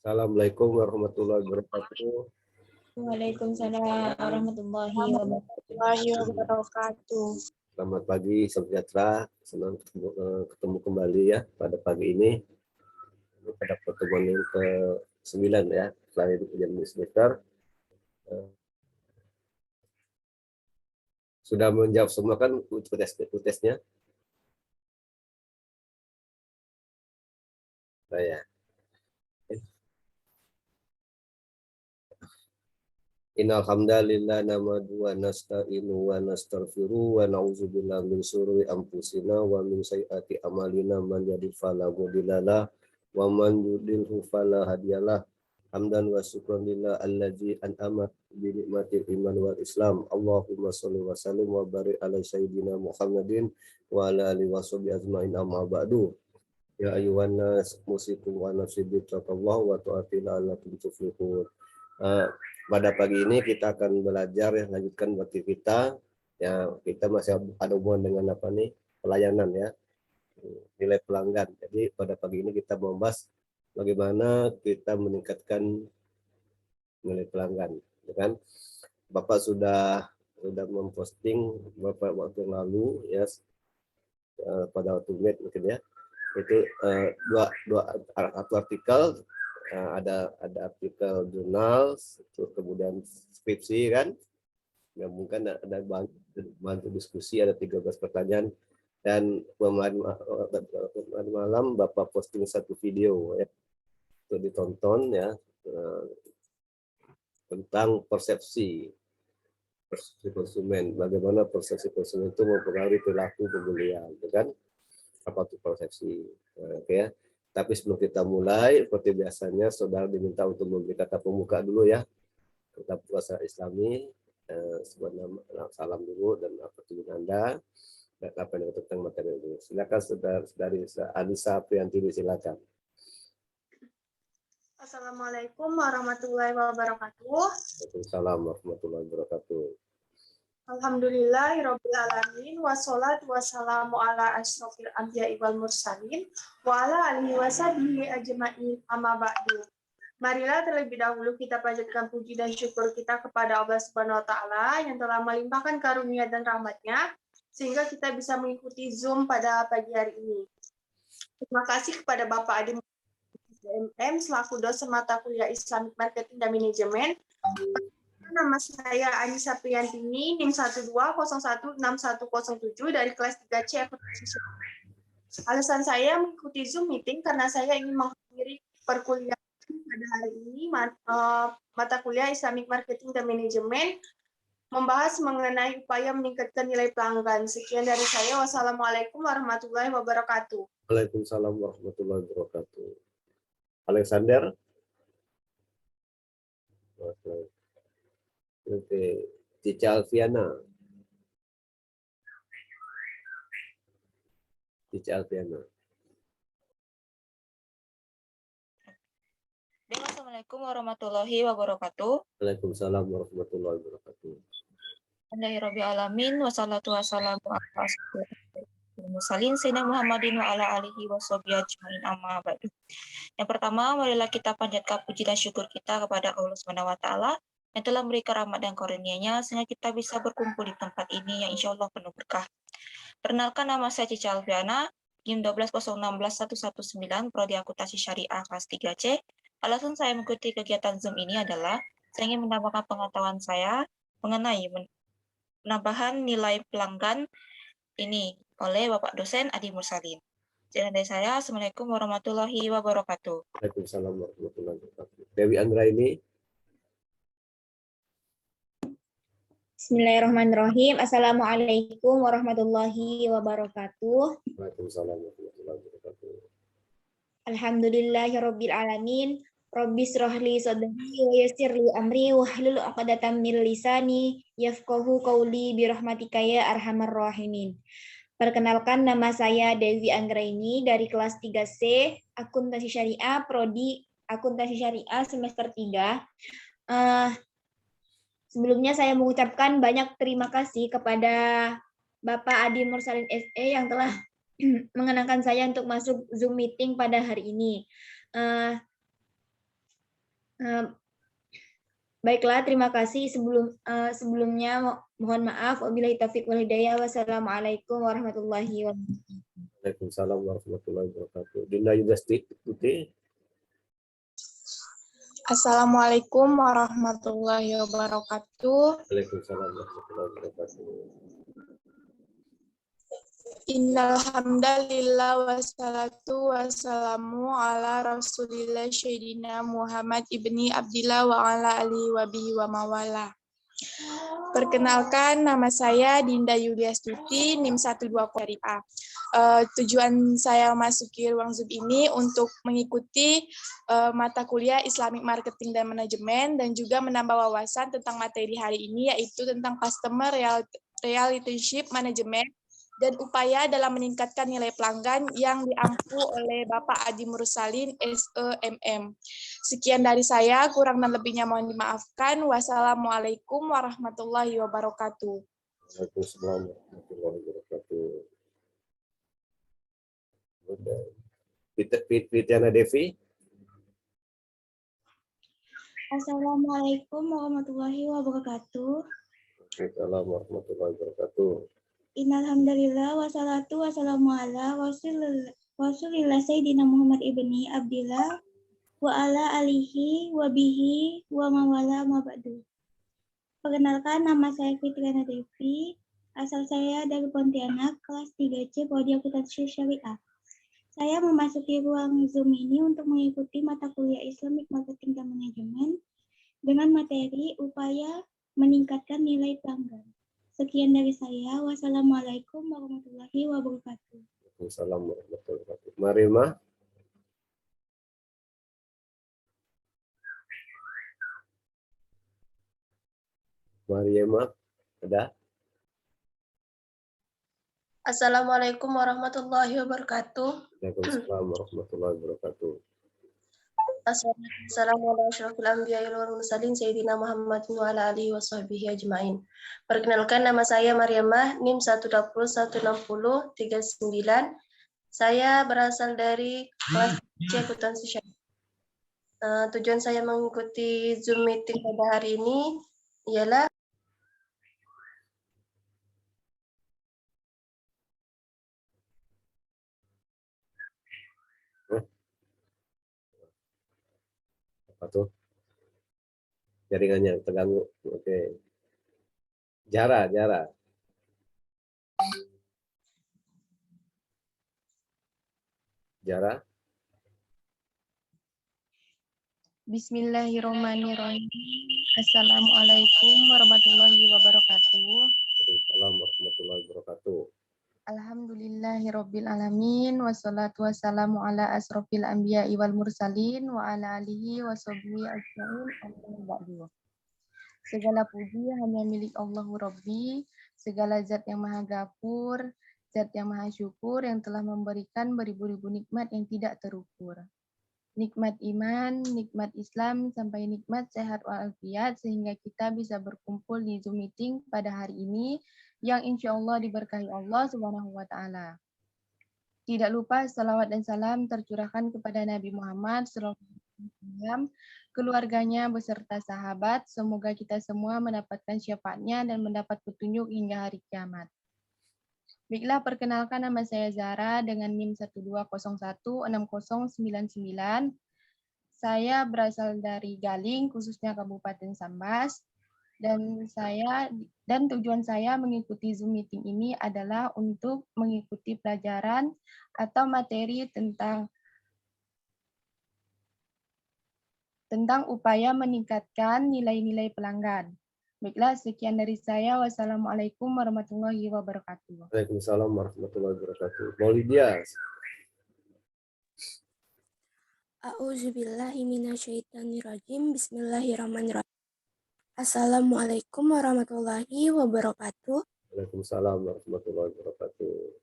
Assalamualaikum warahmatullahi wabarakatuh. Waalaikumsalam warahmatullahi wabarakatuh. Selamat pagi, sejahtera. Senang ketemu kembali ya pada pagi ini. Pada pertemuan yang ke-9 ya, selain ujian semester. Sudah menjawab semua kan UTS-nya? Nah, ya. Innal hamdalillah nahmaduhu wa nasta'inu wa nastaghfiruh wa na'udzubillahi min syururi anfusina wa min sayyiati a'malina man yahdihillahu fala mudhillalah wa man yudlilhu fala hadiyalah. Hamdan wa syukran lillah allazi an'ama bi nikmatil iman wal islam. Allahumma shalli wa sallim wa barik ala sayyidina Muhammadin wa ala alihi wa sahbihi ajmain amma ba'du. Ya ayyuhan nas musikum wa nafsi bi taqwallah wa ta'ati la'allakum tuflihun. Pada pagi ini kita akan belajar ya, lanjutkan bakti kita. Ya, kita masih ada hubungan dengan apa nih? Pelayanan ya. Nilai pelanggan. Jadi pada pagi ini kita membahas bagaimana kita meningkatkan nilai pelanggan, ya kan? Bapak sudah memposting beberapa waktu yang lalu ya, pada waktu mungkin ya. Itu satu artikel, ada artikel jurnal, terus kemudian skripsi kan, ya mungkin ada bantu diskusi, ada 13 pertanyaan, dan kemarin malam Bapak posting satu video ya untuk ditonton ya, tentang persepsi konsumen, bagaimana persepsi konsumen itu mempengaruhi perilaku pembelian, kan? Apa itu persepsi? Oke ya. Tapi sebelum kita mulai, seperti biasanya, saudara diminta untuk memberi kata pembuka dulu ya. Kata puasa Islami, salam dulu dan apa tujuan Anda, dan apa yang tentang materi ini. Silakan saudari Anissa Priantini, silakan. Assalamualaikum warahmatullahi wabarakatuh. Waalaikumsalam warahmatullahi wabarakatuh. Alhamdulillahirabbil alamin wassalatu wassalamu ala asyrofil anbiya'i wal mursalin wa ala alihi washabihi ajmain amma ba'du. Marilah terlebih dahulu kita panjatkan puji dan syukur kita kepada Allah Subhanahu wa taala yang telah melimpahkan karunia dan rahmat-Nya sehingga kita bisa mengikuti Zoom pada pagi hari ini. Terima kasih kepada Bapak Adi MM selaku dosen mata kuliah Islamic Marketing dan Manajemen. Nama saya Anissa Priantini, NIM 12016107 dari kelas 3C Ekonomi. Alasan saya mengikuti Zoom meeting karena saya ingin menghadiri perkuliahan pada hari ini, mata kuliah Islamic Marketing dan Manajemen, membahas mengenai upaya meningkatkan nilai pelanggan. Sekian dari saya. Wassalamualaikum warahmatullahi wabarakatuh. Waalaikumsalam warahmatullahi wabarakatuh. Alexander. Oke, Cica Alfiana. Assalamualaikum warahmatullahi wabarakatuh. Waalaikumsalam warahmatullahi wabarakatuh. Alhamdulillahirabbil alamin wassalatu wassalamu ala asyrofil mursalin sayyidina Muhammadin wa ala alihi washabihi ajmain amma ba'du. Yang pertama, marilah kita panjatkan puji dan syukur kita kepada Allah Subhanahu wa taala yang telah memberikan rahmat dan karunia-Nya sehingga kita bisa berkumpul di tempat ini yang insya Allah penuh berkah. Perkenalkan, nama saya Cica Alfiana, NIM 12016119, Prodi Akuntansi Syariah kelas 3C. Alasan saya mengikuti kegiatan Zoom ini adalah saya ingin menambahkan pengetahuan saya mengenai penambahan nilai pelanggan ini oleh Bapak dosen Adi Mursalin. Sekian dari saya. Assalamualaikum warahmatullahi wabarakatuh. Waalaikumsalam warahmatullahi wabarakatuh. Dewi Anggraini. Bismillahirrahmanirrahim. Assalamualaikum warahmatullahi wabarakatuh. Waalaikumsalam warahmatullahi wabarakatuh. Alhamdulillahirabbil alamin. Rabbis shrahli sadri wa yassirli amri wahlul 'uqdatam min lisani yafqahu qawli bi rahmatika ya arhamar rahimin. Perkenalkan, nama saya Dewi Anggraini dari kelas 3C Akuntansi Syariah, Prodi Akuntansi Syariah semester 3. Sebelumnya saya mengucapkan banyak terima kasih kepada Bapak Adi Mursalin SE yang telah mengenangkan saya untuk masuk Zoom meeting pada hari ini. Baiklah, terima kasih. Sebelumnya mohon maaf. Wabillahi taufiq wal hidayah. Wassalamualaikum warahmatullahi wabarakatuh. Waalaikumsalam warahmatullahi wabarakatuh. Dinda Yudhasti Putih. Assalamualaikum warahmatullahi wabarakatuh. Waalaikumsalam warahmatullahi wabarakatuh. Innal hamdalillah wassalatu wassalamu ala Rasulillah Sayyidina Muhammad ibni Abdillah wa ala alihi wa bihi wa mawala. Perkenalkan, nama saya Dinda Yuliastuti, NIM 12 Syariah. Tujuan saya masuki ruang Zoom ini untuk mengikuti mata kuliah Islamic Marketing dan Manajemen dan juga menambah wawasan tentang materi hari ini, yaitu tentang Customer Relationship Management dan upaya dalam meningkatkan nilai pelanggan yang diampu oleh Bapak Adi Mursalin SEMM. Sekian dari saya, kurang dan lebihnya mohon dimaafkan. Wassalamualaikum warahmatullahi wabarakatuh. Waalaikumsalam warahmatullahi wabarakatuh. Fitiana Devi. Assalamualaikum warahmatullahi wabarakatuh. Waalaikumsalam warahmatullahi wabarakatuh. Innalhamdulillah wassalatu wassalamu ala Rasulillah Sayyidina Muhammad ibni Abdillah wa ala alihi wa bihi wa mawala ma ba'du. Perkenalkan, nama saya Fitriana Devi, asal saya dari Pontianak, kelas 3C Prodi Akuntansi Syariah. Saya memasuki ruang Zoom ini untuk mengikuti mata kuliah Islamic Marketing dan Manajemen dengan materi upaya meningkatkan nilai pelanggan. Sekian dari saya. Wassalamualaikum warahmatullahi wabarakatuh. Waalaikumsalam warahmatullahi wabarakatuh. Marima. Mariema, ada? Assalamualaikum warahmatullahi wabarakatuh. Waalaikumsalam warahmatullahi wabarakatuh. Assalamualaikum warahmatullahi wabarakatuh. Sayyidina Muhammad wa ala alihi wa sahbihi ajma'in. Perkenalkan, nama saya Mariamah, NIM 1201039. Saya berasal dari kelas C Akuntansi Syariah. Tujuan saya mengikuti Zoom meeting pada hari ini ialah Apa tuh? Jaringannya terganggu. Oke. Jara. Jara. Bismillahirrahmanirrahim. Assalamualaikum warahmatullahi wabarakatuh. Waalaikumsalam warahmatullahi wabarakatuh. Alhamdulillahirabbil alamin wassalatu wassalamu ala asrofil anbiya'i wal mursalin wa ala alihi washabihi ajmain. Amma ba'du. Segala puji hanya milik Allahu Rabbi, segala zat yang maha gafur, zat yang maha syukur yang telah memberikan beribu-ribu nikmat yang tidak terukur. Nikmat iman, nikmat Islam, sampai nikmat sehat walafiat sehingga kita bisa berkumpul di Zoom meeting pada hari ini yang insya Allah diberkahi Allah Subhanahu wa Ta'ala. Tidak lupa salawat dan salam tercurahkan kepada Nabi Muhammad keluarganya beserta sahabat. Semoga kita semua mendapatkan syafaatnya dan mendapat petunjuk hingga hari kiamat. Baiklah, perkenalkan nama saya Zara dengan NIM 120160099. Saya berasal dari Galing, khususnya Kabupaten Sambas. Dan tujuan saya mengikuti Zoom meeting ini adalah untuk mengikuti pelajaran atau materi tentang upaya meningkatkan nilai-nilai pelanggan. Baiklah, sekian dari saya. Wassalamualaikum warahmatullahi wabarakatuh. Waalaikumsalam warahmatullahi wabarakatuh. Maulidia. A'udzubillahi minasyaitonirrajim. Bismillahirrahmanirrahim. Assalamualaikum warahmatullahi wabarakatuh. Waalaikumsalam warahmatullahi wabarakatuh.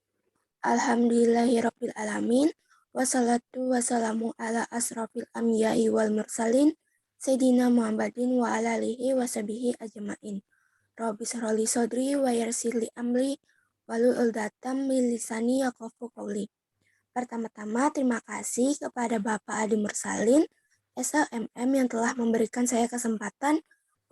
Alhamdulillahirabbil alamin. Wassalatu wassalamu ala asrofil anbiya'i wal mursalin Sayyidina Muhammadin wa ala alihi wa sahbihi ajma'in. Rabbi shrah li sadri wa yassir li amri wahlul 'uqdatam min lisani yafqahu qawli. Pertama-tama terima kasih kepada Bapak Adi Mursalin SLMM yang telah memberikan saya kesempatan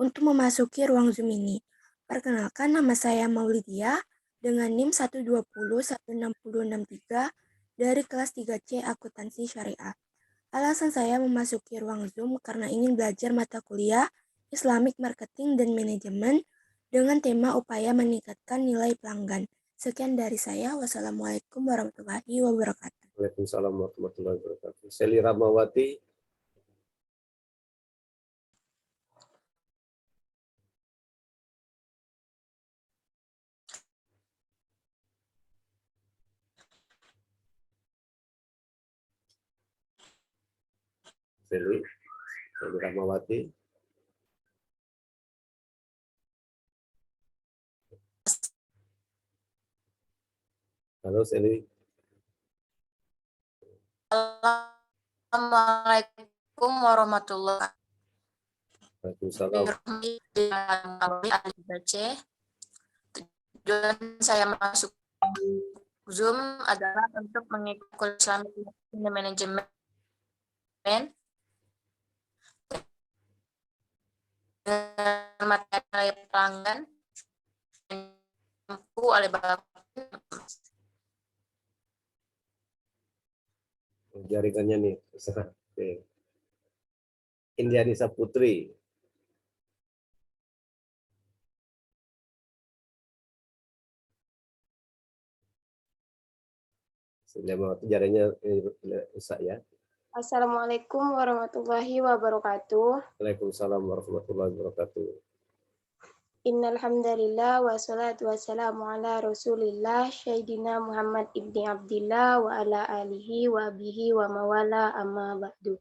untuk memasuki ruang Zoom ini. Perkenalkan, nama saya Maulidia dengan NIM 1201663 dari kelas 3C Akuntansi Syariah. Alasan saya memasuki ruang Zoom karena ingin belajar mata kuliah Islamic Marketing dan Manajemen dengan tema upaya meningkatkan nilai pelanggan. Sekian dari saya. Wassalamualaikum warahmatullahi wabarakatuh. Waalaikumsalam warahmatullahi wabarakatuh. Seli Ramawati. Seli Ramawati. Halo Seli. Assalamualaikum warahmatullahi Waalaikumsalam. wabarakatuh. Tujuan saya masuk Zoom adalah untuk mengikuti Islamic Manajemen dengan materi pelanggan oleh Bapak. Jaringannya nih. Oke. Indianisa Putri. Jaringannya rusak ya. Assalamualaikum warahmatullahi wabarakatuh. Waalaikumsalam warahmatullahi wabarakatuh. Innal hamdalillah wassalatu wassalamu ala Rasulillah Sayyidina Muhammad ibni Abdillah wa ala alihi wa bihi wa mawala amma ba'du.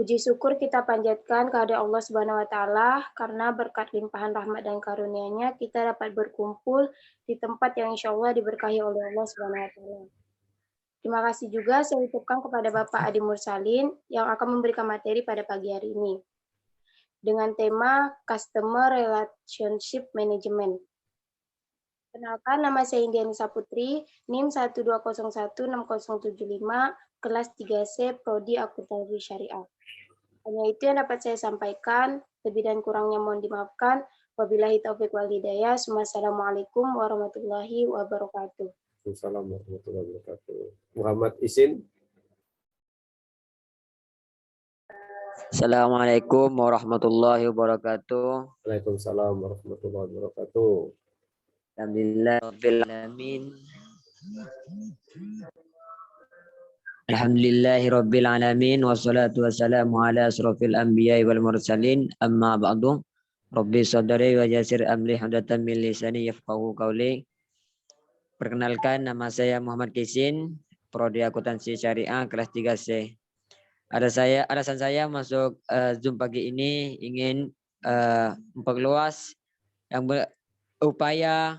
Puji syukur kita panjatkan kepada Allah Subhanahu wa taala karena berkat limpahan rahmat dan karunia-Nya kita dapat berkumpul di tempat yang insyaallah diberkahi oleh Allah Subhanahu wa taala. Terima kasih juga saya ucapkan kepada Bapak Adi Mursalin yang akan memberikan materi pada pagi hari ini dengan tema Customer Relationship Management. Kenalkan, nama saya Indianisa Putri, NIM 120160075, kelas 3C, Prodi Akuntansi Syariah. Hanya itu yang dapat saya sampaikan, lebih dan kurangnya mohon dimaafkan. Wabillahi taufiq wal hidayah. Wassalamualaikum warahmatullahi wabarakatuh. Assalamualaikum warahmatullahi wabarakatuh. Muhammad Isin. Assalamualaikum warahmatullahi wabarakatuh. Waalaikumsalam warahmatullahi wabarakatuh. Alhamdulillahirabbil alamin. Alhamdulillahirabbil alamin wassalatu wassalamu ala asrofil anbiya'i wal mursalin amma ba'du. Rabbi sadri wa yassir amri hamdatan min lisani yafqahu qawli. Perkenalkan, nama saya Muhammad Kisin, Prodi Akuntansi Syariah kelas 3C. Alasan saya masuk Zoom pagi ini ingin memperluas yang berupaya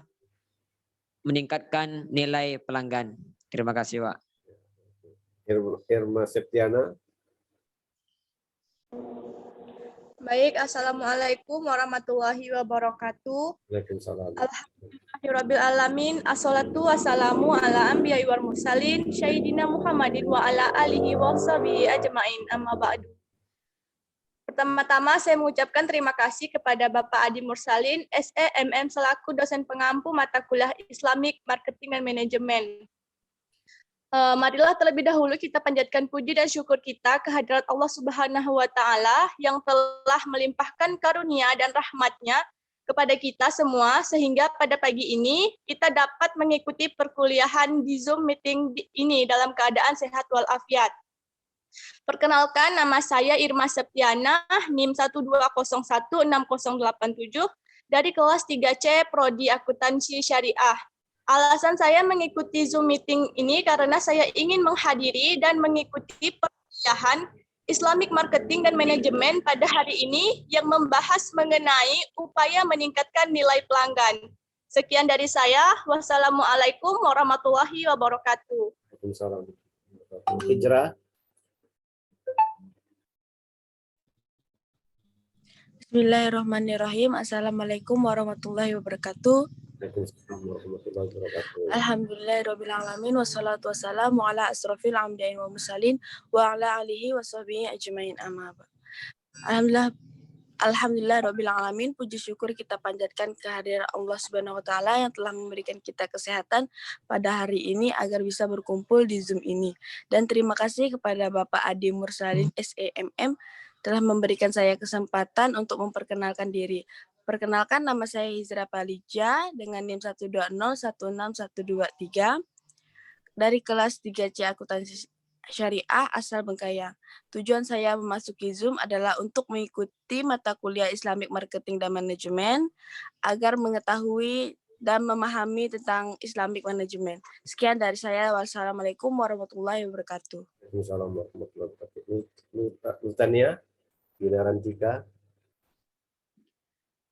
meningkatkan nilai pelanggan. Terima kasih, Pak. Irma Septiana. Baik, Assalamualaikum warahmatullahi wabarakatuh. Waalaikumsalam. Alhamdulillahirabbil alamin. Assalatu wassalamu ala anbiya'i wal mursalin sayyidina Muhammadin wa ala alihi wa sahbihi ajmain. Amma ba'du. Pertama-tama saya mengucapkan terima kasih kepada Bapak Adi Mursalin, SEMM selaku dosen pengampu mata kuliah Islamic Marketing dan Manajemen. Marilah terlebih dahulu kita panjatkan puji dan syukur kita kehadirat Allah Subhanahu wa Ta'ala yang telah melimpahkan karunia dan rahmat-Nya kepada kita semua, sehingga pada pagi ini kita dapat mengikuti perkuliahan di Zoom meeting ini dalam keadaan sehat walafiat. Perkenalkan, nama saya Irma Septiana, NIM 120160087 dari kelas 3C Prodi Akuntansi Syariah. Alasan saya mengikuti Zoom meeting ini karena saya ingin menghadiri dan mengikuti perkuliahan Islamic Marketing dan Manajemen pada hari ini yang membahas mengenai upaya meningkatkan nilai pelanggan. Sekian dari saya. Wassalamualaikum warahmatullahi wabarakatuh. Waalaikumsalam. Hijrah. Bismillahirrahmanirrahim. Assalamualaikum warahmatullahi wabarakatuh. Alhamdulillahirabbil alamin wassalatu wassalamu ala asrofil anbiya'i wa mursalin wa ala alihi wa sahbihi ajmain amma ba'd. Alhamdulillahirabbil alamin, puji syukur kita panjatkan kehadiran Allah Subhanahu wa taala yang telah memberikan kita kesehatan pada hari ini agar bisa berkumpul di Zoom ini. Dan terima kasih kepada Bapak Adi Mursalin SEMM telah memberikan saya kesempatan untuk memperkenalkan diri. Perkenalkan, nama saya Hizra Palija dengan NIM 120161123 dari kelas 3C Akuntansi Syariah asal Bengkayang. Tujuan saya memasuki Zoom adalah untuk mengikuti mata kuliah Islamic Marketing dan Manajemen agar mengetahui dan memahami tentang Islamic Management. Sekian dari saya. Wassalamualaikum warahmatullahi wabarakatuh. Waalaikumsalam warahmatullahi wabarakatuh. Nutania, Ginarantika.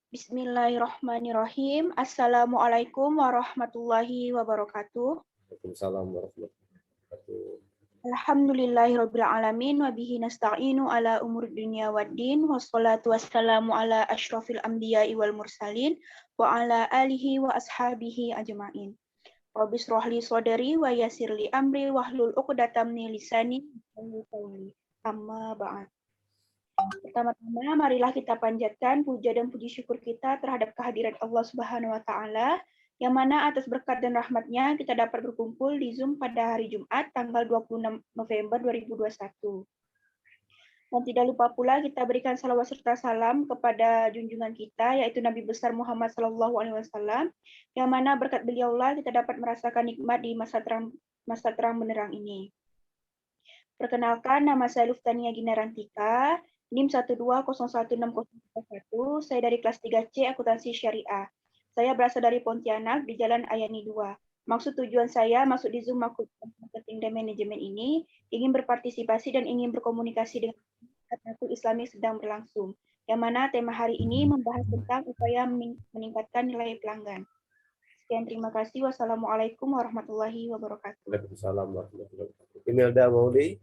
Bismillahirrahmanirrahim. Assalamualaikum warahmatullahi wabarakatuh. Waalaikumsalam warahmatullahi wabarakatuh. Alhamdulillahirabbil alamin wa bihi nasta'inu ala umuri dunya waddin wassalatu wassalamu ala asyrofil anbiya'i wal mursalin wa ala alihi wa ashabihi ajmain. Rabbi shrah li sadri wa yassir li amri wahlul 'uqdatam min lisani yafqahu qawli. Amma ba'd. Pertama-tama, marilah kita panjatkan puja dan puji syukur kita terhadap kehadiran Allah Subhanahu wa Ta'ala, yang mana atas berkat dan rahmat-Nya kita dapat berkumpul di Zoom pada hari Jumat, tanggal 26 November 2021. Dan tidak lupa pula kita berikan salawat serta salam kepada junjungan kita, yaitu Nabi besar Muhammad SAW, yang mana berkat beliaulah kita dapat merasakan nikmat di masa terang benderang ini. Perkenalkan, nama saya Luftania Ginarantika, NIM 1201601, saya dari kelas 3C Akuntansi Syariah. Saya berasal dari Pontianak di Jalan Ayani 2. Maksud tujuan saya masuk di Zoom Marketing dan Manajemen ini ingin berpartisipasi dan ingin berkomunikasi dengan masyarakat Islami sedang berlangsung, yang mana tema hari ini membahas tentang upaya meningkatkan nilai pelanggan. Sekian, terima kasih. Wassalamualaikum warahmatullahi wabarakatuh. Waalaikumsalam warahmatullahi wabarakatuh. Imelda Mauli.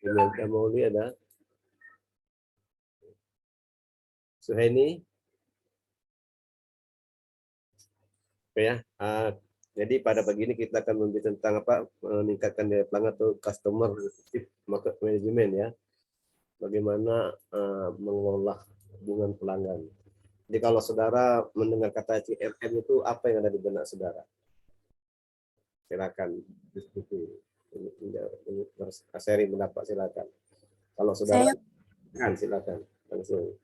Imelda Mauli ada. Suhaini. Oke ya. Jadi pada pagi ini kita akan membahas tentang apa meningkatkan daya pelanggan atau customer market management ya. Bagaimana mengelola hubungan pelanggan. Jadi kalau saudara mendengar kata CRM itu apa yang ada di benak saudara? Silakan diskusi. Sharing pendapat, silakan. Kalau saudara silakan langsung.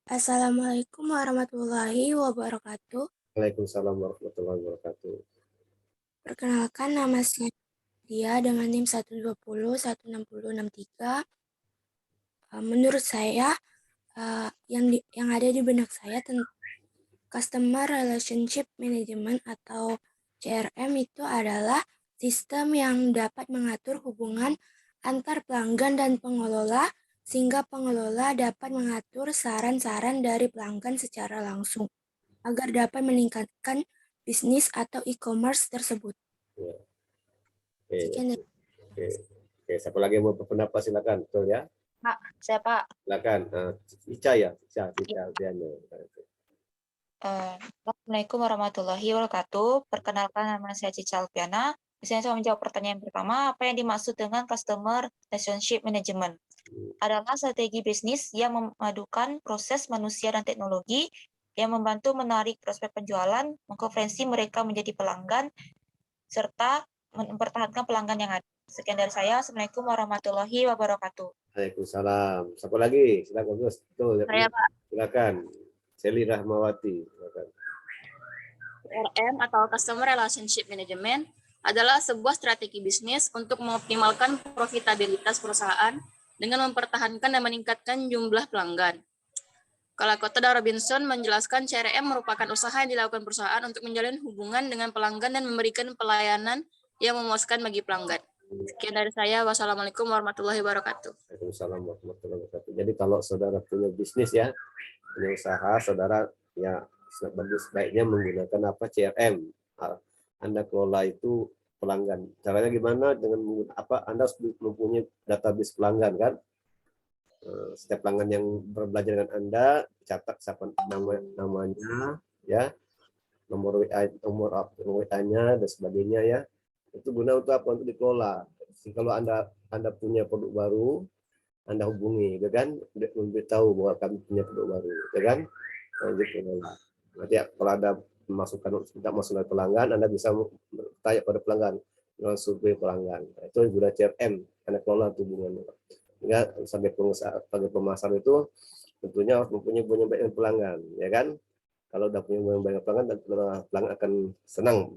Assalamualaikum warahmatullahi wabarakatuh. Waalaikumsalam warahmatullahi wabarakatuh. Perkenalkan, nama saya Dia dengan NIM 1201663. Menurut saya yang ada di benak saya tentang Customer Relationship Management atau CRM itu adalah sistem yang dapat mengatur hubungan antar pelanggan dan pengelola, sehingga pengelola dapat mengatur saran-saran dari pelanggan secara langsung, agar dapat meningkatkan bisnis atau e-commerce tersebut. Oke. Sekian dari Oke. Oke, siapa lagi yang mau berpendapat silakan. Betul ya? Pak, saya Pak. Silakan. Ica ya, Ica Alfiana. Assalamualaikum warahmatullahi wabarakatuh. Perkenalkan, nama saya Cica Alfiana. Biasanya saya menjawab pertanyaan pertama, apa yang dimaksud dengan Customer Relationship Management? Adalah strategi bisnis yang memadukan proses manusia dan teknologi yang membantu menarik prospek penjualan, mengkonferensi mereka menjadi pelanggan, serta mempertahankan pelanggan yang ada. Sekian dari saya. Assalamualaikum warahmatullahi wabarakatuh. Waalaikumsalam. Siapa lagi? Silakan Gus. Betul. Saya Pak. Silakan. Seli Rahmawati. Silakan. CRM atau Customer Relationship Management adalah sebuah strategi bisnis untuk mengoptimalkan profitabilitas perusahaan dengan mempertahankan dan meningkatkan jumlah pelanggan. Kalakota Robinson menjelaskan CRM merupakan usaha yang dilakukan perusahaan untuk menjalin hubungan dengan pelanggan dan memberikan pelayanan yang memuaskan bagi pelanggan. Sekian dari saya. Wassalamualaikum warahmatullahi wabarakatuh. Waalaikumsalam warahmatullahi wabarakatuh. Jadi kalau saudara punya bisnis ya, punya usaha, saudara ya baiknya menggunakan apa CRM. Anda kelola itu pelanggan. Caranya gimana? Dengan apa? Anda mempunyai database pelanggan kan? Setiap pelanggan yang berbelanja dengan Anda, catat siapa namanya, ya, nomor WA-nya dan sebagainya ya. Itu guna untuk apa? Untuk dikelola. Jadi kalau Anda punya produk baru, Anda hubungi, ya kan? Memberitahu bahwa kami punya produk baru, ya kan? Nanti kalau ada tidak masuk dari pelanggan, Anda bisa bertanya pada pelanggan, survei pelanggan. Itu guna CRM, Anda kelola hubungannya. Ya, sebagai pemasar itu tentunya harus mempunyai banyak pelanggan, ya kan? Kalau udah punya banyak pelanggan, pelanggan akan senang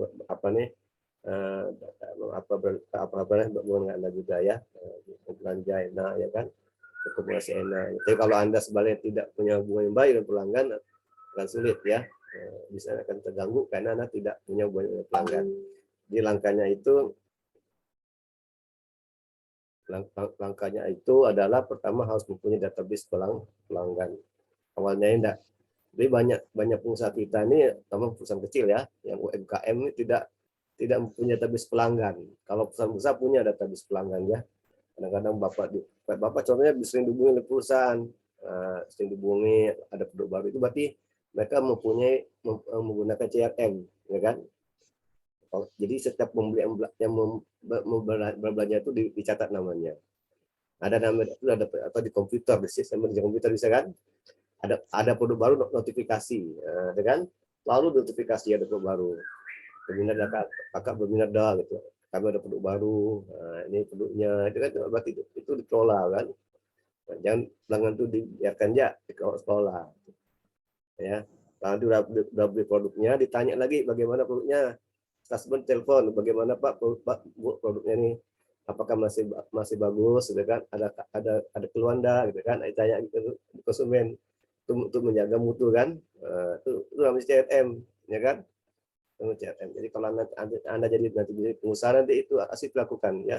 Anda juga ya, belanja enak ya kan, cukup masih enak. Tapi kalau Anda sebaliknya tidak punya hubungan yang baik dengan pelanggan, akan sulit ya, bisa akan terganggu karena Anda tidak punya banyak pelanggan. Di langkahnya itu adalah pertama harus mempunyai database pelanggan. Awalnya enggak. Jadi banyak pengusaha kita ini, terutama perusahaan kecil ya, yang UMKM ini tidak mempunyai database pelanggan. Kalau perusahaan punya database pelanggan ya. Kadang-kadang Bapak contohnya sering dihubungi oleh perusahaan, sering dihubungi ada produk baru, itu berarti mereka menggunakan CRM, ya kan? Jadi setiap pembelian yang berbelanja itu dicatat namanya. Ada namanya itu atau di komputer, di sistem di komputer bisa kan? Ada produk baru notifikasi, ya kan? Lalu notifikasi ada produk baru. Berminat kakak berminat dah gitu. Kami ada produk baru, ini produknya, itu kan berarti itu dikelola kan. Jangan pelanggan itu dibiarkan ya dikelola. Ya, lalu udah beli produknya, ditanya lagi bagaimana produknya. Customer telepon, bagaimana Pak produknya ini, apakah masih bagus, gitu kan? Ada keluhan dah, gitu kan? Ditanya gitu konsumen untuk menjaga mutu kan? Itu namanya CRM, ya kan? CRM. Jadi kalau anda jadi pengusaha nanti itu asik lakukan ya.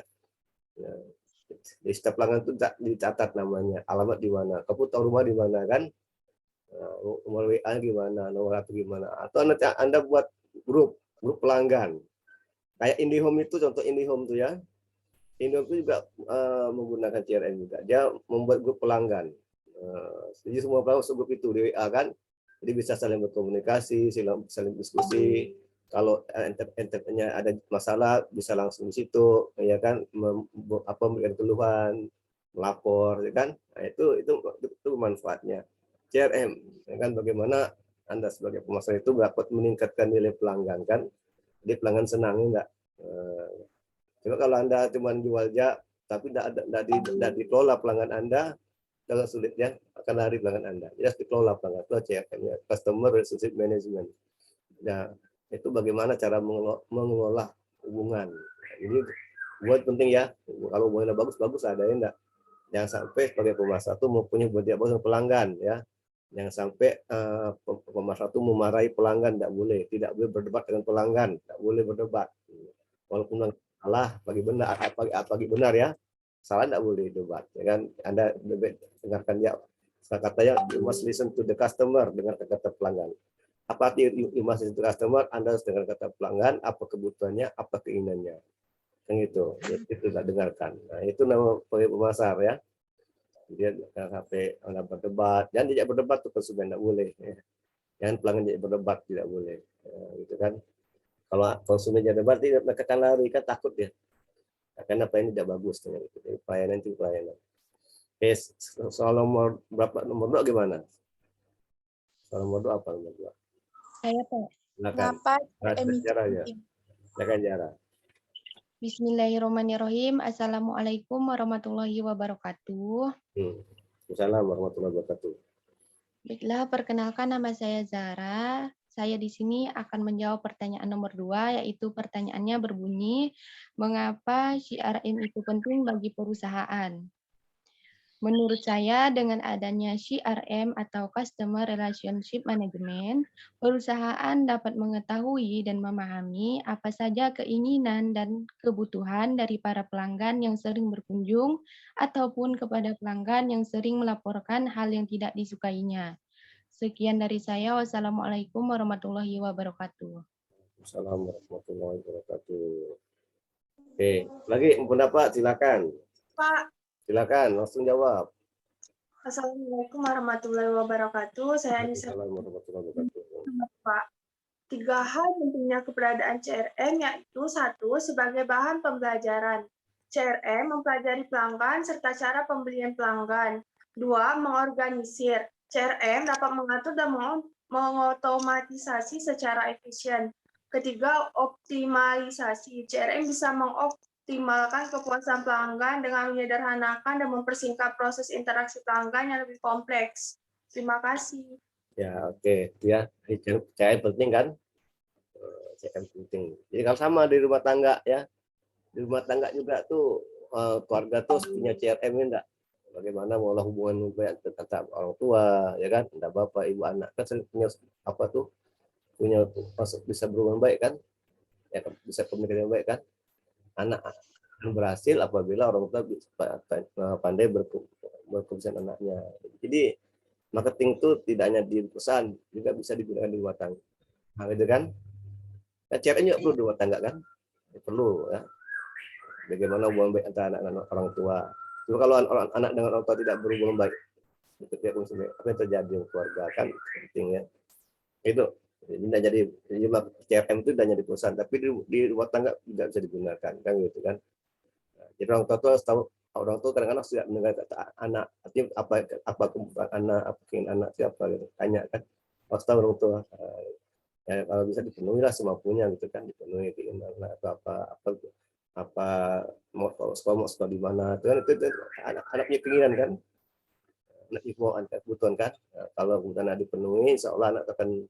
Di setiap pelanggan itu dicatat namanya, alamat di mana, kamu tahu rumah di mana kan? Nomor WA gimana, nomor apa gimana? Atau nanti anda buat grup pelanggan. Kayak IndiHome itu, contoh IndiHome tuh ya. IndiHome itu juga menggunakan CRM juga. Dia membuat grup pelanggan. Jadi semua pelanggan grup itu di WA kan. Jadi bisa saling berkomunikasi, saling diskusi. Kalau internetnya ada masalah bisa langsung di situ, ya kan? Memberikan keluhan, melapor, ya kan? Nah, itu manfaatnya CRM. Ya kan? Bagaimana Anda sebagai pemasar itu dapat meningkatkan nilai pelanggan kan, jadi pelanggan senang enggak. Coba kalau Anda cuma jual aja, tapi tidak dikelola pelanggan Anda, sangat sulit ya, akan lari pelanggan Anda. Jadi harus dikelola pelanggan itu CRM, Customer Relationship Management. Nah, itu bagaimana cara mengelola hubungan. Ini buat penting ya. Kalau hubungannya bagus ada ya enggak. Jangan sampai sebagai pemasar itu mempunyai hubungan bagus dengan pelanggan ya. Jangan sampai pemasar itu memarahi pelanggan, tidak boleh berdebat dengan pelanggan, tidak boleh berdebat. Walaupun salah, bagi benar ya, salah tidak boleh debat. Ya kan, Anda dengarkan ya, katanya you must listen to the customer, dengar kata pelanggan. Apa arti you must listen to the customer? Anda harus dengar kata pelanggan, apa kebutuhannya, apa keinginannya. Kan gitu. Itu tidak dengarkan. Nah, itu nama pemasar ya. Dia HP anda berdebat, jangan tidak berdebat tuh konsumen tidak boleh. Ya. Jangan pelanggan tidak berdebat tidak boleh. Gitu kan. Kalau konsumen jadi debat, dia akan lari kan takut ya. Karena apa ini tidak bagus dengan itu. Pelayanan itu pelayanan. Oke, soal nomor berapa? Nomor 2 gimana? Soal nomor 2 apa nomor 2? Saya Pak. Silakan. Kenapa Sejarah ya. Silakan Jara. Bismillahirrahmanirrahim. Assalamualaikum warahmatullahi wabarakatuh. Assalamualaikum warahmatullahi wabarakatuh. Baiklah, perkenalkan nama saya Zara. Saya di sini akan menjawab pertanyaan nomor 2, yaitu pertanyaannya berbunyi, mengapa CRM itu penting bagi perusahaan? Menurut saya, dengan adanya CRM atau Customer Relationship Management, perusahaan dapat mengetahui dan memahami apa saja keinginan dan kebutuhan dari para pelanggan yang sering berkunjung ataupun kepada pelanggan yang sering melaporkan hal yang tidak disukainya. Sekian dari saya. Wassalamualaikum warahmatullahi wabarakatuh. Assalamualaikum warahmatullahi wabarakatuh. Oke, lagi pendapat silakan. Pak. Silakan langsung jawab. Assalamualaikum warahmatullahi wabarakatuh. Saya Anissa. Pak. 3 hal pentingnya keberadaan CRM, yaitu 1. Sebagai bahan pembelajaran. CRM mempelajari pelanggan serta cara pembelian pelanggan. 2. Mengorganisir. CRM dapat mengatur dan mengotomatisasi secara efisien. 3. Optimalisasi. CRM bisa mengoptimalkan kepuasan pelanggan dengan menyederhanakan dan mempersingkat proses interaksi pelanggan yang lebih kompleks. Terima kasih. Ya, oke. Ya, CRM penting kan? CRM penting. Jadi kalau sama di rumah tangga ya, di rumah tangga juga tuh keluarga tuh punya CRM enggak? Bagaimana mengolah hubungan baik antara orang tua, ya kan? Entah bapak, ibu, anak kan punya apa tuh? Punya bisa berhubungan baik kan? Ya bisa komunikasi baik kan? Anak berhasil apabila orang tua pandai berkomunikasi anaknya. Jadi marketing itu tidak hanya di perusahaan, juga bisa digunakan di rumah tangga. Nah, gitu kan? Nah, CRM juga perlu di rumah tangga kan? Perlu ya. Bagaimana hubungan baik antara anak-anak orang tua. Cuma kalau anak dengan orang tua tidak berhubungan baik, apa yang terjadi di keluarga kan penting ya. Itu tidak jadi CRM itu tidak jadi perusahaan, tapi di rumah tangga tidak bisa digunakan kan gitu kan. Nah, jadi orang tua harus tahu, orang tua kadang-kadang sudah mendengar kata anak, artinya apa kebutuhan anak, apa keinginan anak siapa gitu, tanya kan. Harus tahu orang tua. Ya, kalau bisa dipenuhi lah semampunya gitu kan, dipenuhi keinginan atau apa mau sekolah di mana itu kan, itu anak-anak punya keinginan kan, anak ibuan kebutuhan kan. Nah, kalau kebutuhan dipenuhi, insya Allah anak akan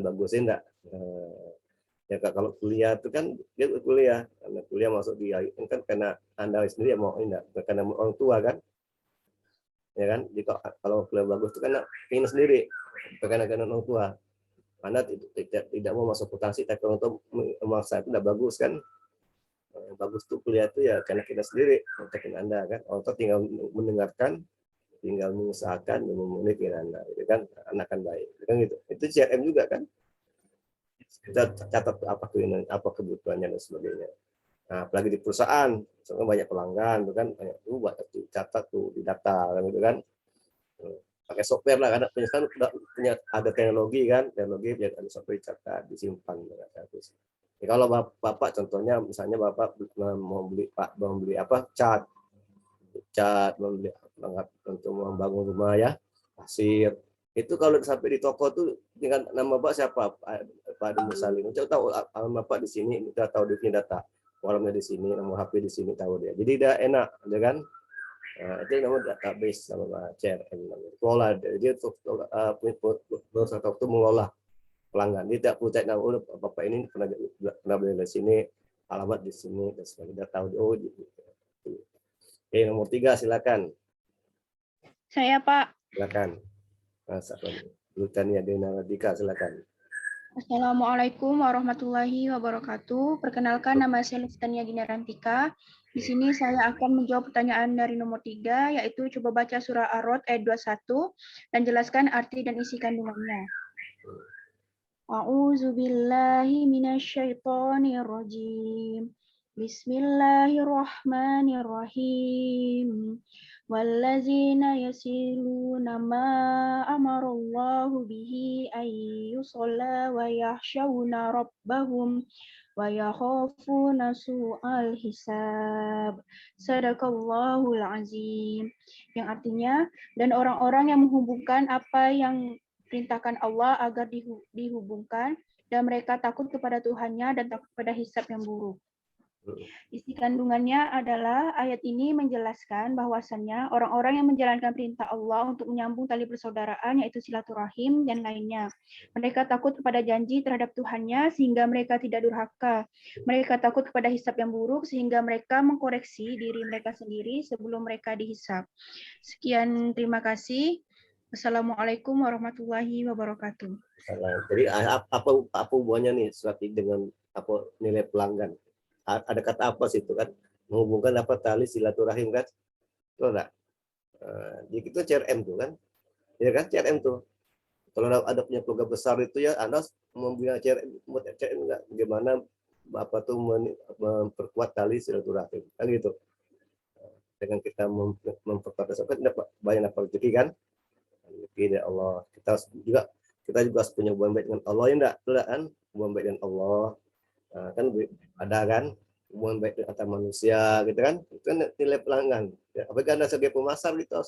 bagus enggak. Ya kalau kuliah itu kan dia kuliah, karena kuliah masuk di kan karena Anda sendiri mau enggak, karena orang tua kan, ya kan. Jika kalau kuliah bagus itu kan ingin sendiri, bukan karena orang tua. Anda tidak mau masuk akuntansi, tapi orang tua memaksa, itu tidak bagus kan. Bagus tuh kuliah itu ya karena kita sendiri, bukan Anda kan. Orang tua tinggal mendengarkan, tinggal mengusahakan dan memenuhi keinginan Anda, gitu kan. Anak kan baik, kan gitu. Itu CRM juga kan. Kita catat apa keinginan, apa kebutuhannya dan sebagainya. Nah, apalagi di perusahaan, misalnya banyak pelanggan, tuh kan banyak tuh buat catat tuh di data, kan gitu kan. Pakai software lah, karena perusahaan udah punya ada teknologi kan, teknologi biar ada software catat, disimpan. Ya, kalau bapak contohnya, misalnya bapak mau beli apa cat, membeli perangkat untuk membangun rumah ya, pasir. Itu kalau sampai di toko tuh dengan nama bapak siapa, Pak Adi Mursalin. Kita tahu alamat bapak di sini, kita tahu dia data, orangnya di sini, nomor HP di sini tahu dia. Jadi udah enak, ya kan? Nah, itu namanya database, nama CRM. Kelola dia perusahaan itu mengolah pelanggan. Dia tidak perlu cek nama, bapak ini pernah beli di sini, alamat di sini, dan sebagainya. Dia tahu oh gitu. Oke, nomor 3 silakan. Saya Pak. Silakan. Mas Lutania Dena Radika, silakan. Assalamualaikum warahmatullahi wabarakatuh. Perkenalkan, nama saya Lutania Dina Rantika. Di sini saya akan menjawab pertanyaan dari nomor 3, yaitu coba baca surah Ar-Rod ayat 21 dan jelaskan arti dan isi kandungannya. A'udzubillahi minasyaitonirrajim. Bismillahirrahmanirrahim. Wallazina yasiluna ma amarallahu bihi ayyusalla wa yakhshawna rabbahum wa yakhafuna su'al hisab. Sadaqallahul azim. Yang artinya, dan orang-orang yang menghubungkan apa yang perintahkan Allah agar dihubungkan, dan mereka takut kepada Tuhannya dan takut pada hisab yang buruk. Isi kandungannya adalah ayat ini menjelaskan bahwasannya orang-orang yang menjalankan perintah Allah untuk menyambung tali persaudaraan yaitu silaturahim dan lainnya. Mereka takut kepada janji terhadap Tuhannya sehingga mereka tidak durhaka. Mereka takut kepada hisab yang buruk sehingga mereka mengkoreksi diri mereka sendiri sebelum mereka dihisab. Sekian, terima kasih. Assalamualaikum warahmatullahi wabarakatuh. Jadi apa hubungannya nih surat ini dengan apa nilai pelanggan? Ada kata apa sih itu kan? Menghubungkan apa tali silaturahim kan? Betul enggak? Jadi itu CRM tuh kan? Ya kan CRM tuh. Kalau ada punya keluarga besar itu ya Anda membina CRM enggak? Bagaimana Bapak tuh memperkuat tali silaturahim kan gitu. Dengan kita memperkuat kan dapat banyak dapat rezeki kan? Rezeki dari Allah. Kita juga harus punya hubungan baik dengan Allah ya enggak? Betul kan? Hubungan baik dengan Allah. Kan ada kan hubungan baik antar manusia gitu kan, itu kan nilai pelanggan ya, apabila Anda sebagai pemasar gitu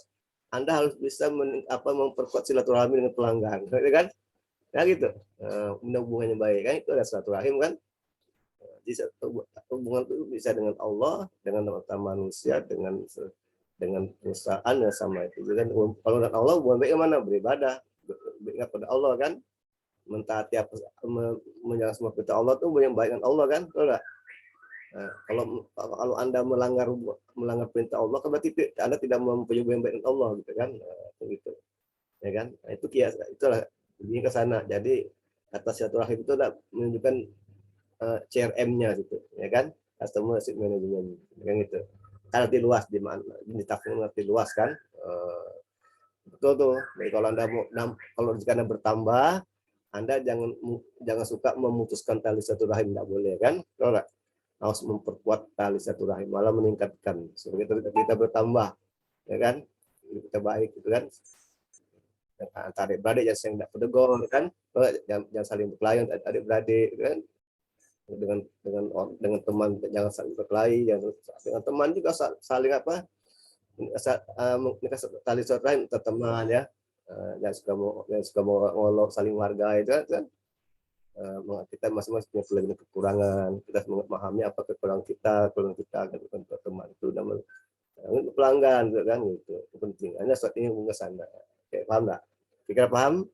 Anda harus bisa memperkuat silaturahmi dengan pelanggan gitu kan ya gitu. Hubungannya baik kan itu ada silaturahim kan. Jadi hubungan itu bisa dengan Allah, dengan antar manusia, dengan perusahaan ya sama itu kan. Kalau dengan Allah hubungan baik mana? Beribadah beringat pada Allah kan, mentaati menjalankan semua perintah Allah tuh yang baik dengan Allah kan, betul enggak? Kalau Anda melanggar perintah Allah, kan berarti Anda tidak mempunyai hubungan baik dengan Allah gitu kan, gitu. Ya kan? Nah, itu kias, itulah ini ke sana. Jadi atas silaturahim itu menunjukkan CRM-nya gitu, ya kan? Customer Relationship Management, kan gitu. Arti luas di mana? Di tafsir arti luas kan? Betul tuh. Jadi kalau jika Anda bertambah, Anda jangan suka memutuskan tali silaturahim, tidak boleh kan? Kalau harus memperkuat tali silaturahim, malah meningkatkan. Supaya kita bertambah, ya kan? Kita baik, gitu kan? Antara adik-beradik yang tidak pedegol, kan? Jangan saling berkelahi adik-beradik, kan? Dengan teman jangan saling berkelahi, dengan teman juga saling apa? Tali silaturahim antar teman ya. Yang suka mau ngolok saling warga itu kan, kita masing-masing punya kelebihan kekurangan, kita memahami apa kekurangan kita kan teman itu namanya pelanggan kan gitu. Itu penting. Anda saat ini hubungan sana. Oke, paham enggak? Kira paham?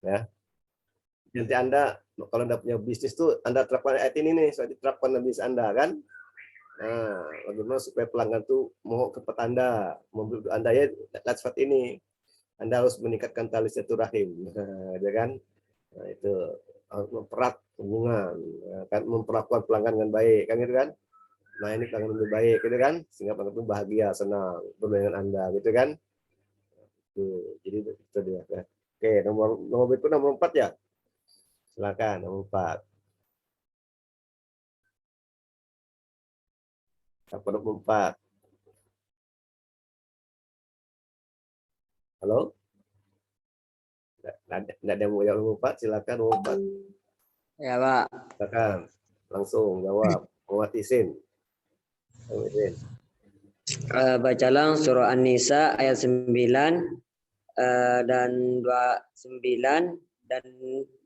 Ya. Nanti Anda kalau Anda punya bisnis tuh Anda terapkan ayat ini nih, soal diterapkan dalam bisnis Anda kan. Nah, bagaimana supaya pelanggan tuh mau ke tempat Anda, membeli Anda ya seperti ini. Anda harus meningkatkan tali silaturahim, ya kan? Nah, itu mempererat hubungan, kan memperlakukan pelanggan dengan baik, kan gitu kan? Nah, ini pelanggan lebih baik, gitu kan? Sehingga pelanggan itu bahagia, senang bermain dengan Anda, gitu kan? Jadi itu dia. Ya. Oke, nomor berikut nomor 4 ya. Silakan nomor 4. Apa nomor 4? Halo? Tidak ada yang mau jawab nomor 4, silakan nomor 4. Ya, Pak. Silakan langsung jawab. Muhammad Isin. Bacalah surah An-Nisa ayat 9 dan 29 dan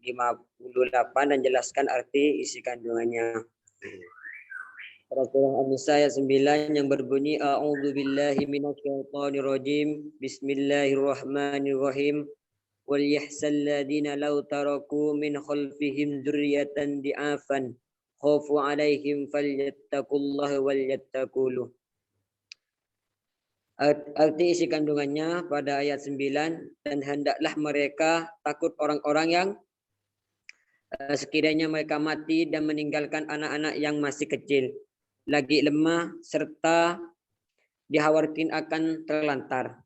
58 dan jelaskan arti isi kandungannya. Surah An-Nisa ayat 9 yang berbunyi A'udzubillahi minasyaitonirrajim. Bismillahirrahmanirrahim. Wal yahsal ladina law taraku min khalfihim dzurriyyatan di'afan khafu 'alaihim falyattaqullaha wal yattaquluh. Arti isi kandungannya pada ayat 9, dan hendaklah mereka takut orang-orang yang sekiranya mereka mati dan meninggalkan anak-anak yang masih kecil, lagi lemah, serta dikhawatirkan akan terlantar.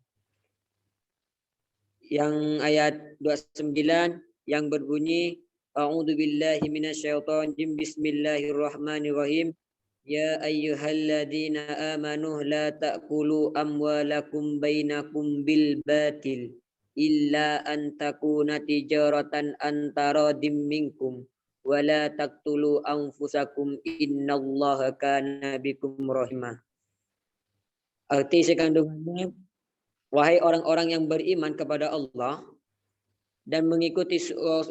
Yang ayat 29 yang berbunyi A'udzu billahi minasyaitonir rajim. Bismillahirrahmanirrahim. Ya ayyuhalladzina amanu la ta'kulu amwalakum bainakum bil batil illa an takuna tijaratan antaradim minkum wa la taqtulu anfusakum innallaha kana bikum rahimah. Arti sekandungannya, wahai orang-orang yang beriman kepada Allah dan mengikuti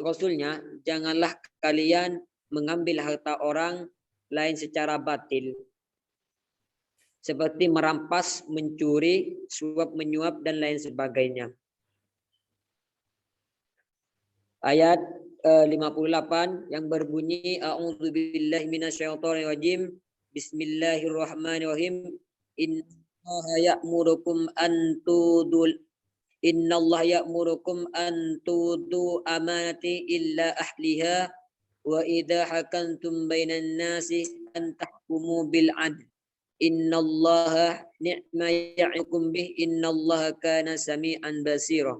Rasulnya, janganlah kalian mengambil harta orang lain secara batil, seperti merampas, mencuri, suap menyuap, dan lain sebagainya. Ayat 58 yang berbunyi A'udzu billahi minasyaitonir rajim. Bismillahirrahmanirrahim. Innallaha ya'murukum an tudu amanati illa ahliha wa idza hakantum bainan nasi an tahkumu bil adl. Innallaha ni'ma ya'idukum bih innallaha kana sami'an basira.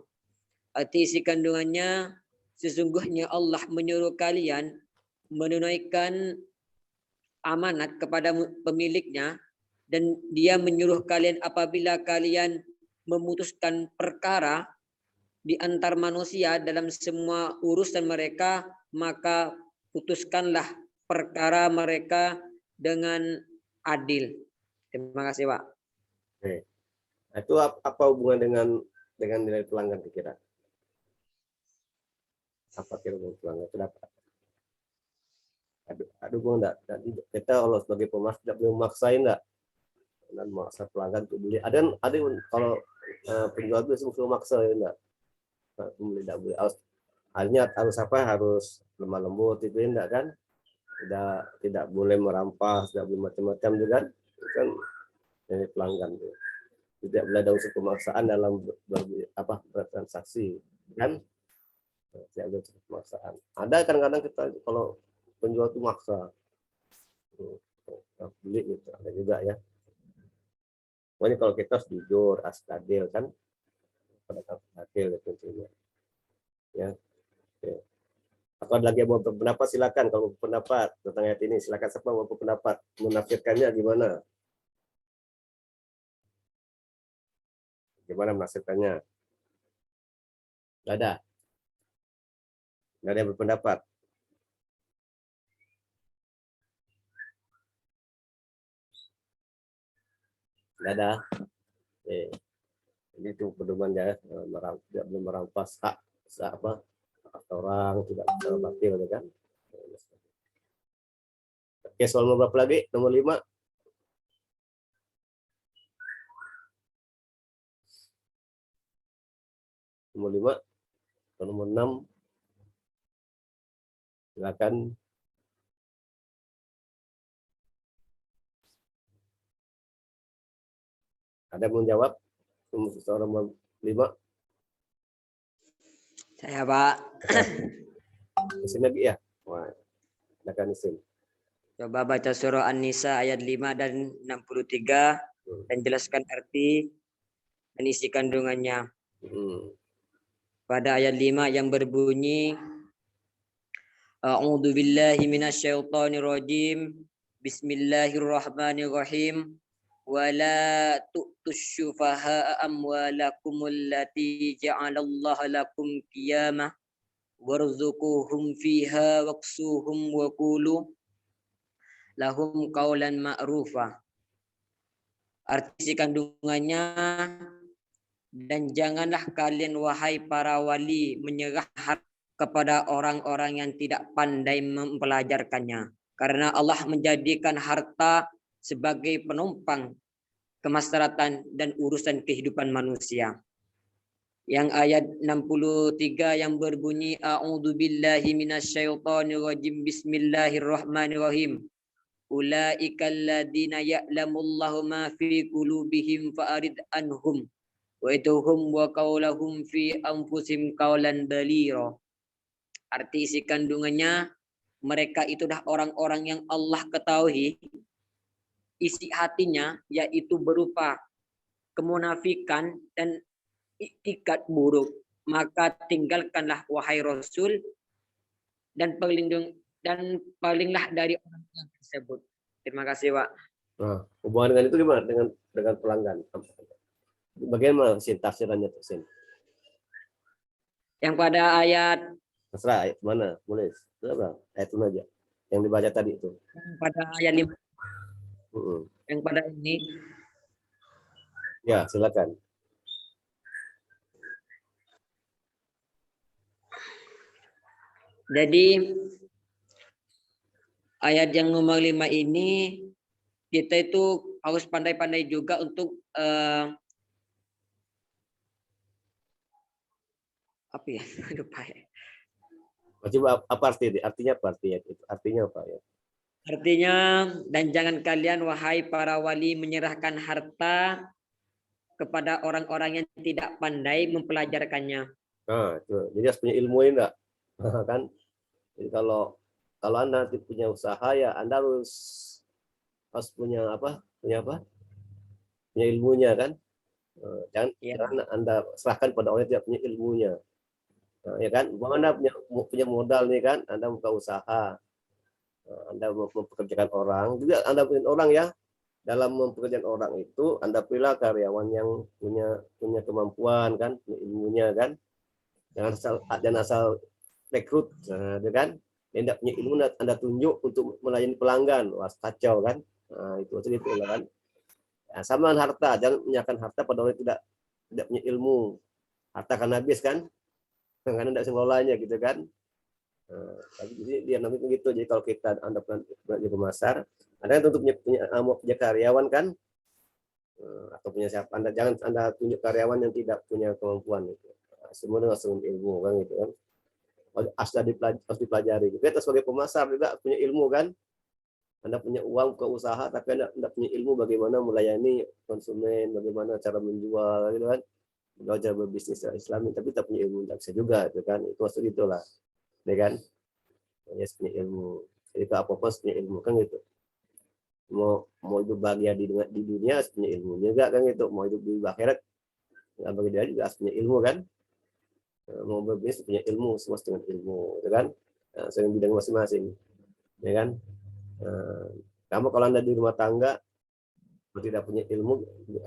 Arti isi kandungannya, sesungguhnya Allah menyuruh kalian menunaikan amanat kepada pemiliknya, dan dia menyuruh kalian apabila kalian memutuskan perkara di antar manusia dalam semua urusan mereka, maka putuskanlah perkara mereka dengan adil. Terima kasih, Pak. Oke. Itu apa hubungan dengan nilai pelanggan kira? Apa kira pelanggan? Kenapa? Aduh, gue enggak. Kita Allah sebagai pemasok tidak boleh memaksain enggak? Dan memaksa pelanggan untuk beli. Ada kalau penjual itu suka maksa ya enggak? Beli tidak boleh. Harus lemah lembut itu enggak kan? Tidak boleh merampas, tidak boleh macam-macam juga kan ini pelanggan. Tidak boleh ada unsur pemaksaan dalam bertransaksi kan? Tidak ada unsur pemaksaan. Ada kadang-kadang kita kalau penjual itu maksa beli gitu, ada juga ya. Pokoknya kalau kita harus jujur, adil kan, pada adil itu intinya. Ya. Oke. Atau ada lagi yang mau berpendapat, silakan. Kalau berpendapat tentang ayat ini, silakan siapa mau berpendapat, menafsirkannya gimana? Gimana menafsirkannya? Nggak ada. Nggak ada yang berpendapat. Nggak ada. Jadi itu pedomannya, tidak boleh merampas hak orang, tidak secara batil kan. Oke, soal nomor berapa lagi? Nomor 5. Nomor 5 atau nomor 6. Silakan. Ada yang mau jawab? Soal nomor 5. Saya, Pak. Isin lagi ya? Wah, silakan Isin. Coba baca surah An-Nisa ayat 5 dan 63 dan jelaskan arti dan isi kandungannya. Pada ayat 5 yang berbunyi A'udzu billahi minasyaitonir rajim. Bismillahirrahmanirrahim. Wala tu'tus syufaha'a amwalakum allati ja'alallahu lakum qiyamah warzuquhum fiha waqsuhum wa qulu lahum qaulan ma'rufa. Arti kandungannya, dan janganlah kalian wahai para wali menyerah harta kepada orang-orang yang tidak pandai mempelajarkannya, karena Allah menjadikan harta sebagai penumpang kemaslahatan dan urusan kehidupan manusia. Yang ayat 63 yang berbunyi A'udzu billahi minasyaitonir rajim. Bismillahirrahmanirrahim. Ulaikal ladzina ya'lamullahu ma fi qulubihim fa'rid anhum wa idhum wa qaulahum fi anfusihim qaulan balira. Arti isi kandungannya, mereka itu dah orang-orang yang Allah ketahui isi hatinya, yaitu berupa kemunafikan dan iktiqad buruk. Maka tinggalkanlah wahai Rasul dan palinglah dari orang yang tersebut. Terima kasih, Pak. Nah, hubungan dengan itu gimana dengan pelanggan? Bagaimana tafsirannya tuh, Sin? Yang pada ayat Terserah ayat mana? Boleh. Berapa? Ayat mana aja? Yang dibaca tadi itu. pada ayat 5 yang pada ini Ya, silakan. jadi ayat yang nomor 5 ini kita itu harus pandai-pandai juga untuk apa ya? Lupa ya. Coba apa artinya apa artinya itu? Artinya apa ya? Artinya, dan jangan kalian wahai para wali menyerahkan harta kepada orang-orang yang tidak pandai mempelajarkannya. Nah, itu. Jadi harus punya ilmu ini enggak? Kan? Jadi kalau Anda nanti punya usaha ya Anda harus punya apa? Punya apa? Punya ilmunya kan? Jangan Anda serahkan pada orang yang tidak punya ilmunya. Nah, ya kan? Anda punya modal nih kan? Anda buka usaha. Anda mempekerjakan orang, juga Anda punya orang ya. Dalam mempekerjakan orang itu Anda pilih karyawan yang punya kemampuan kan, punya ilmunya kan. Jangan asal rekrut, nah, kan? Dia tidak punya ilmu Anda tunjuk untuk melayani pelanggan, wah kacau kan? Nah, itu kan. Nah, sama dengan harta, jangan menyerahkan harta pada orang yang tidak punya ilmu. Harta akan habis kan? Karena tidak bisa mengelolanya gitu kan. Jadi dia namanya begitu. Jadi kalau Anda pernah di pasar, Anda kan untuk punya karyawan kan, atau punya siapa? Jangan Anda tunjuk karyawan yang tidak punya kemampuan gitu. Semua dengan ilmu kan gitu kan. Harus dipelajari. Kita sebagai pemasar juga punya ilmu kan. Anda punya uang ke usaha, tapi Anda tidak punya ilmu bagaimana melayani konsumen, bagaimana cara menjual gitu kan. Belajar berbisnis Islami, tapi tak punya ilmu tidak bisa juga itu kan. Itu maksud itulah. Ya kan? Ya punya ilmu. Jadi apa-apa punya ilmu kan gitu. Mau hidup bahagia di dunia harus punya ilmu juga kan gitu. Mau hidup di akhirat nggak bagi dia juga harus punya ilmu kan. Mau berbisnis punya ilmu, semua dengan ilmu, gitu kan. Sering bidang masing-masing, ya kan. Kamu kalau Anda di rumah tangga tidak punya ilmu,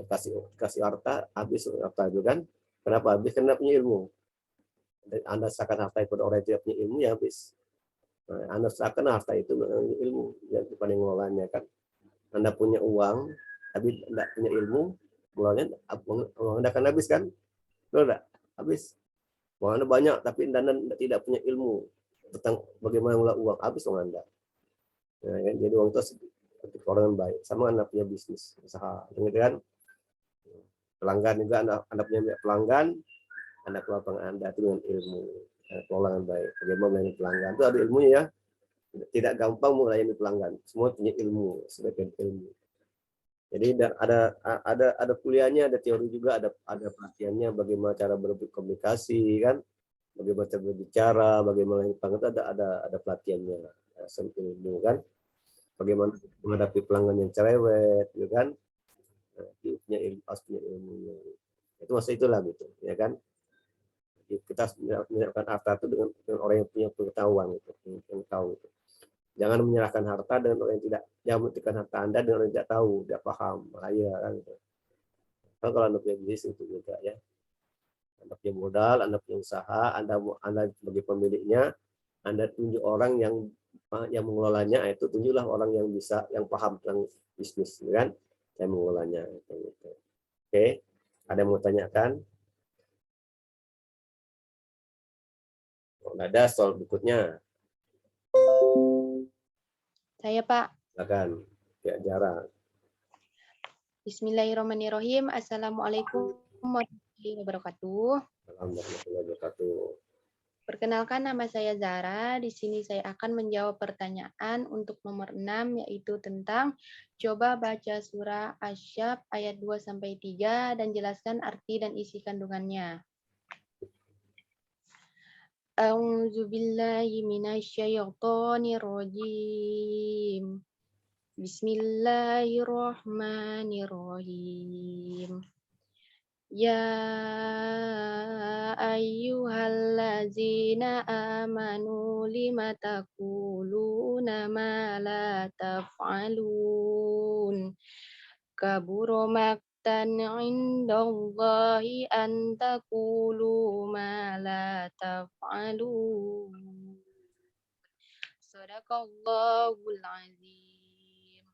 kasih harta habis harta itu kan. Kenapa habis? Karena punya ilmu. Anda serahkan harta kepada orang yang tidak punya ilmu ya habis. Anda serahkan harta itu ilmu yang paling mengelolanya kan. Anda punya uang tapi tidak punya ilmu, mengelolanya uang Anda akan habis kan? Betul tidak? Habis. Uang Anda banyak tapi Anda tidak punya ilmu tentang bagaimana mengelola uang, habis uang Anda. Ya, kan? Jadi uang itu untuk orang yang baik. Sama Anda punya bisnis, usaha, gitu kan? Pelanggan juga Anda punya pelanggan, Anda kelola pelanggan Anda itu dengan ilmu, kelola dengan baik. Bagaimana melayani pelanggan itu ada ilmunya ya. Tidak gampang melayani pelanggan. Semua punya ilmu, sebagian ilmu. Jadi ada kuliahnya, ada teori juga, ada pelatihannya bagaimana cara berkomunikasi kan, bagaimana cara berbicara, bagaimana yang pelanggan itu ada pelatihannya, ilmu kan. Bagaimana menghadapi pelanggan yang cerewet, gitu kan? Punya ilmu, punya ilmunya. Itu masa itulah gitu, ya kan? Kita menyerahkan harta itu dengan orang yang punya pengetahuan, gitu, yang tahu. Gitu. Jangan menyerahkan harta dengan orang yang tidak, jangan memberikan harta Anda dengan orang yang tidak tahu, tidak paham, bahaya kan. Gitu. Kan kalau Anda punya bisnis itu juga ya, Anda punya modal, Anda punya usaha, Anda sebagai pemiliknya, Anda tunjuk orang yang mengelolanya, itu tunjuklah orang yang bisa, yang paham tentang bisnis, kan? Yang mengelolanya. Gitu. Oke, ada yang mau tanyakan? Ada soal berikutnya. Saya, Pak. Silakan. Ya, Jara. Bismillahirrahmanirrahim. Assalamualaikum warahmatullahi wabarakatuh. Warahmatullahi wabarakatuh. Perkenalkan, nama saya Zara. Di sini saya akan menjawab pertanyaan untuk nomor 6, yaitu tentang coba baca surah Asy-Syaff ayat 2-3 dan jelaskan arti dan isi kandungannya. A'udzubillahi minasyaitonirrajim. Bismillahirrahmanirrahim. Ya ayyuhallazina amanu lima taquluna ma la taf'alun. Kabura maktan indallahi an taqulu ma la taf'alun. Shadaqallahul azim.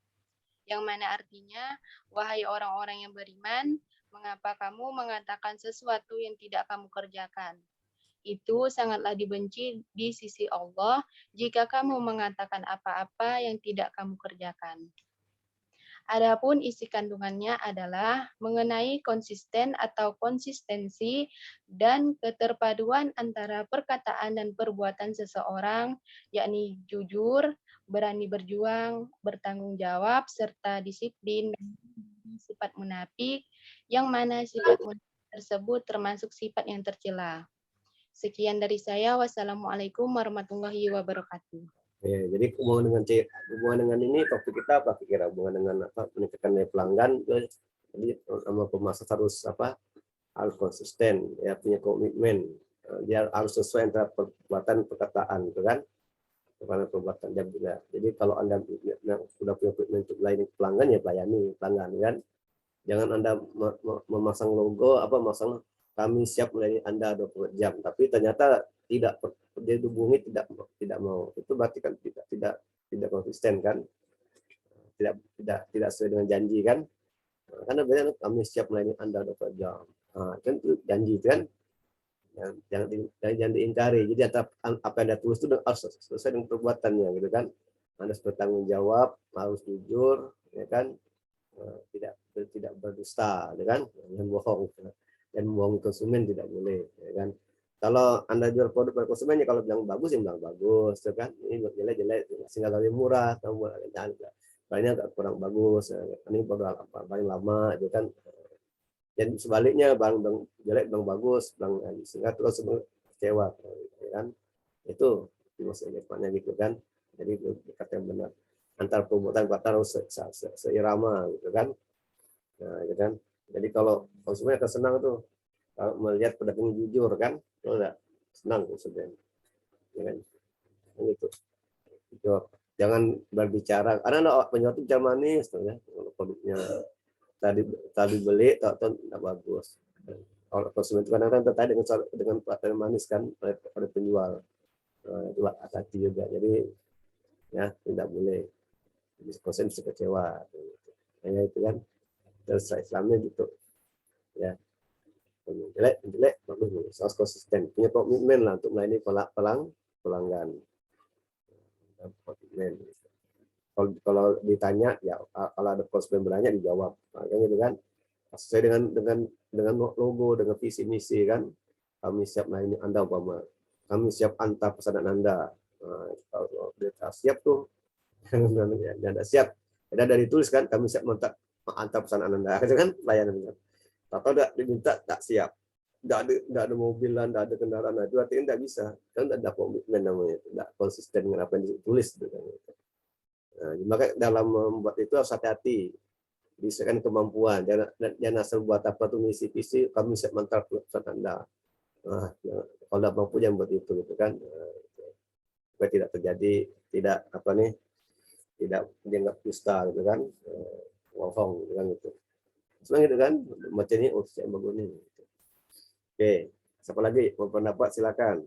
Yang mana artinya, wahai orang-orang yang beriman, mengapa kamu mengatakan sesuatu yang tidak kamu kerjakan? Itu sangatlah dibenci di sisi Allah jika kamu mengatakan apa-apa yang tidak kamu kerjakan. Adapun isi kandungannya adalah mengenai konsisten atau konsistensi dan keterpaduan antara perkataan dan perbuatan seseorang, yakni jujur, berani berjuang, bertanggung jawab, serta disiplin dan sifat munafik, yang mana sifat munafik tersebut termasuk sifat yang tercela. Sekian dari saya. Wassalamualaikum warahmatullahi wabarakatuh. Ya, jadi hubungan dengan ini topik kita apa kira hubungan dengan apa meningkatkan nilai pelanggan. Jadi sama pemasok harus harus konsisten, ya punya komitmen, dia harus sesuai antara perbuatan perkataan, gitu kan, perbuatan dan juga. Jadi kalau Anda sudah punya komitmen untuk melayani pelanggan, ya pelayani pelanggan, kan. Jangan Anda memasang logo masang kami siap melayani Anda 24 jam, tapi ternyata tidak dia hubungi tidak mau, itu berarti kan tidak konsisten, kan, tidak sesuai dengan janji, kan, karena banyak kami siap melayani Anda 24 jam, kan itu janji, kan, jangan diingkari. Jadi apa yang Anda tulis itu harus sesuai dengan perbuatannya, gitu kan, Anda harus bertanggung jawab, harus jujur, ya kan, tidak berdusta, ya kan, jangan bohong, dan membohongi konsumen tidak boleh, ya kan. Kalau Anda jual produk pada konsumennya, kalau bilang bagus, ya bilang bagus, ya kan. Ini jelek, sehingga lebih murah, banyak kurang bagus, ini paling lama, ya kan. Dan sebaliknya, bang jelek, bang bagus, bang, sehingga terus kecewa, ya kan. Itu maksudnya gitu, kan. Jadi kata yang benar, antar perbuatan kata harus seirama, gitu kan. Nah, gitu kan. Jadi kalau konsumen akan senang tuh kalau melihat pedagang jujur, kan, kalau enggak senang konsumen, ya kan, gitu. Jangan berbicara karena ada penjual itu bicara manis, tuh, ya, produknya tadi beli tahu tidak bagus. Kalau konsumen itu kadang-kadang tertarik dengan pelatihan manis, kan, oleh penjual, itu hati juga. Jadi ya tidak boleh, konsumen bisa kecewa, hanya itu, kan. Terus Islamnya gitu, ya, jelek bagus, harus konsisten, punya komitmen lah untuk melayani pelanggan. Komitmen. Kalau ditanya, ya kalau ada konsumen bertanya dijawab, makanya gitu, kan, sesuai dengan logo, dengan visi misi, kan, kami siap melayani Anda, kami siap antar pesanan Anda. Kalau kita siap tuh, jangan siap, ada ditulis, kan, kami siap antar pesanan Anda, itu kan layanan. Atau tidak diminta tak siap, tidak ada mobilan, tidak ada kendaraan, itu artinya tidak bisa, kan, tidak ada komitmen namanya, tidak konsisten dengan apa yang ditulis. Nah, maka dalam membuat itu harus hati-hati, disesuaikan kemampuan, jangan asal buat apa tuh misi visi kami siap mengantar pesan Anda. Nah, kalau tidak mampu jangan buat itu, gitu kan, supaya tidak terjadi tidak dianggap dusta, gitu kan, bohong, gitu kan, gitu. Senang, gitu kan, macam ini saya bagus nih. Oke, siapa lagi mau pendapat, silakan.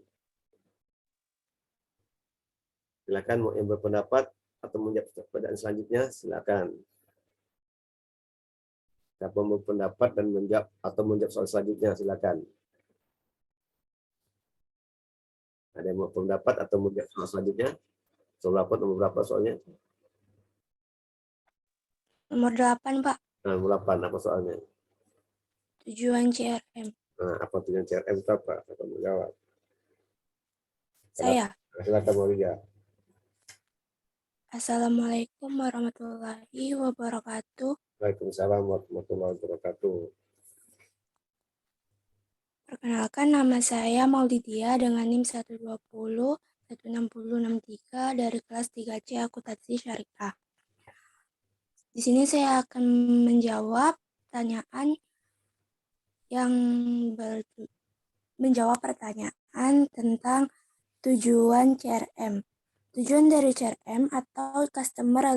Silakan mau yang berpendapat atau menjawab pertanyaan selanjutnya, silakan. Siapa mau berpendapat dan menjawab soal selanjutnya, silakan. Ada yang mau pendapat atau menjawab soal selanjutnya? Soal nomor berapa soalnya? Nomor 8, Pak. Nomor 8, apa soalnya? Tujuan CRM. Nah, apa tujuan CRM itu apa? Siapa mau jawab? Saya. Silakan, Maria. Assalamualaikum warahmatullahi wabarakatuh. Waalaikumsalam warahmatullahi wabarakatuh. Perkenalkan, nama saya Maulidia dengan NIM 120-16063 dari kelas 3C Akuntansi Syariah. Di sini saya akan menjawab pertanyaan yang menjawab pertanyaan tentang tujuan CRM. Tujuan dari CRM atau Customer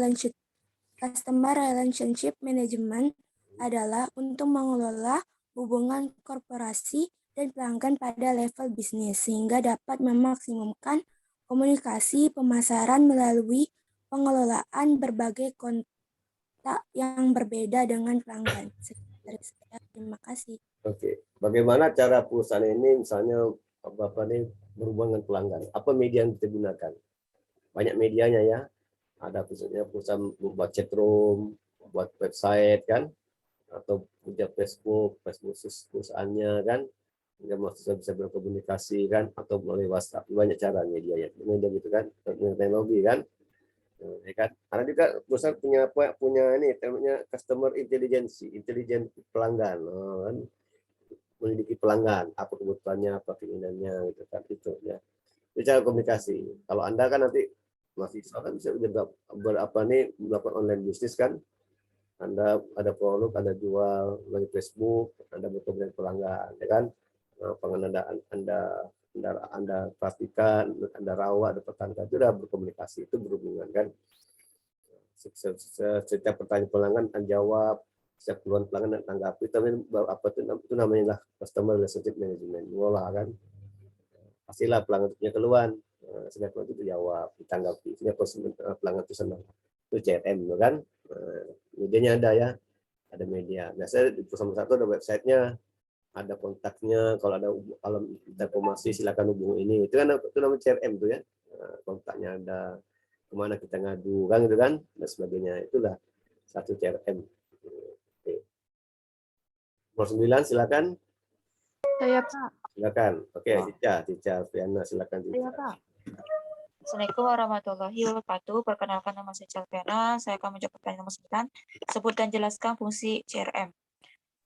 Relationship Management adalah untuk mengelola hubungan korporasi dan pelanggan pada level bisnis sehingga dapat memaksimumkan komunikasi pemasaran melalui pengelolaan berbagai kontak yang berbeda dengan pelanggan. Dari saya, terima kasih. Oke, bagaimana cara perusahaan ini misalnya Bapak ini berhubungan dengan pelanggan? Apa media yang kita gunakan? Banyak medianya ya. Ada perusahaan buat chat room, buat website kan, atau punya Facebook perusahaannya kan, sehingga mahasiswa bisa berkomunikasi kan, atau melalui WhatsApp. Banyak cara media gitu kan, teknologi kan. Ya kan? Ada juga perusahaan punya ini namanya customer intelligence, intelijen pelanggan. Kan? Melidiki pelanggan, apa kebutuhannya, apa keinginannya, gitu kan, itu ya. Bicara komunikasi. Kalau Anda kan nanti mahasiswa kan bisa melakukan online bisnis kan. Anda ada produk, Anda jual melalui Facebook, Anda berkomunikasi dengan pelanggan, ya kan. Pelanggan Anda pastikan, Anda rawat, Anda pertahankan, itu sudah berkomunikasi, itu berhubungan kan. Setiap pertanyaan pelanggan Anda jawab, setiap keluhan pelanggan dan tanggapi, itu namanya customer relationship management. Mengolah kan, pastilah pelanggan punya keluhan, sehingga keluhan itu dijawab, ditanggapi, sehingga pelanggan itu senang. Itu CRM kan. Medianya ada ya, ada media. Biasanya di perusahaan satu ada websitenya, ada kontaknya. Kalau ada informasi silakan hubungi ini. Itu kan itu namanya CRM tuh ya. Kontaknya ada, kemana kita ngadu kan gitu kan, dan sebagainya. Itulah satu CRM. Nomor 9 silakan. Saya Pak. Silakan. Oke, Cica Fiana silakan. Saya Pak. Assalamualaikum warahmatullahi wabarakatuh. Perkenalkan, nama saya Calviana. Saya akan menjawab pertanyaan nomor 9. Sebut dan jelaskan fungsi CRM.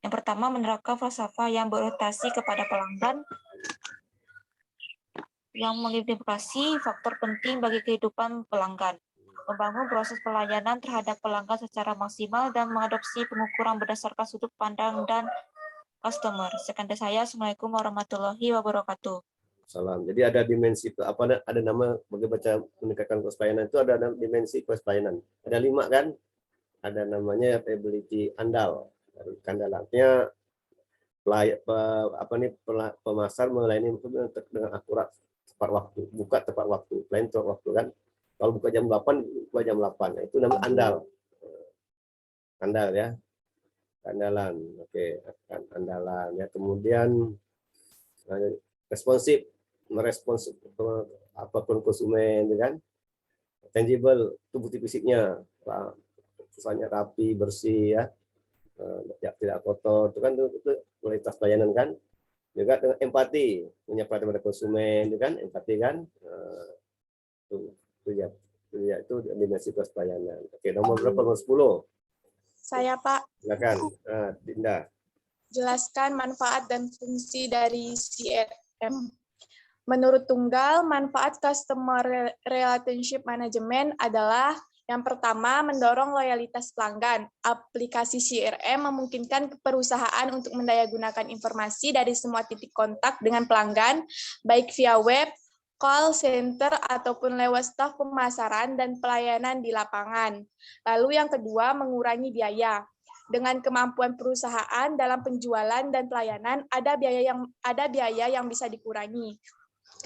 Yang pertama, menerapkan falsafah yang berorientasi kepada pelanggan yang mengidentifikasi faktor penting bagi kehidupan pelanggan, membangun proses pelayanan terhadap pelanggan secara maksimal, dan mengadopsi pengukuran berdasarkan sudut pandang dan customer. Sekian dari saya. Assalamualaikum warahmatullahi wabarakatuh. Salam. Jadi ada dimensi ada nama bagi baca meningkatkan kualitas pelayanan itu ada dimensi kualitas pelayanan. Ada 5 kan? Ada namanya ability andal. Kandalannya pemasar melayani dengan akurat, tepat waktu, buka tepat waktu, pelayan tepat waktu kan. Kalau buka jam 8, buka jam 8. Nah, itu namanya andal. Andal ya. Kandalan. Oke, andalan ya. Kemudian responsif, merespons apapun konsumen, kan? Tangible, itu bukti fisiknya, misalnya rapi, bersih, ya, tidak kotor, itu kan itu kualitas pelayanan kan. Juga dengan empati, punya perhatian pada konsumen, itu kan, empati kan, itu dimensi kualitas pelayanan. Oke, nomor berapa? Nomor 10. Saya Pak. Silakan, Dinda. Jelaskan manfaat dan fungsi dari CRM. Menurut Tunggal, manfaat Customer Relationship Management adalah yang pertama, mendorong loyalitas pelanggan. Aplikasi CRM memungkinkan perusahaan untuk mendayagunakan informasi dari semua titik kontak dengan pelanggan, baik via web, call center, ataupun lewat staf pemasaran dan pelayanan di lapangan. Lalu yang kedua, mengurangi biaya. Dengan kemampuan perusahaan dalam penjualan dan pelayanan, ada biaya yang bisa dikurangi.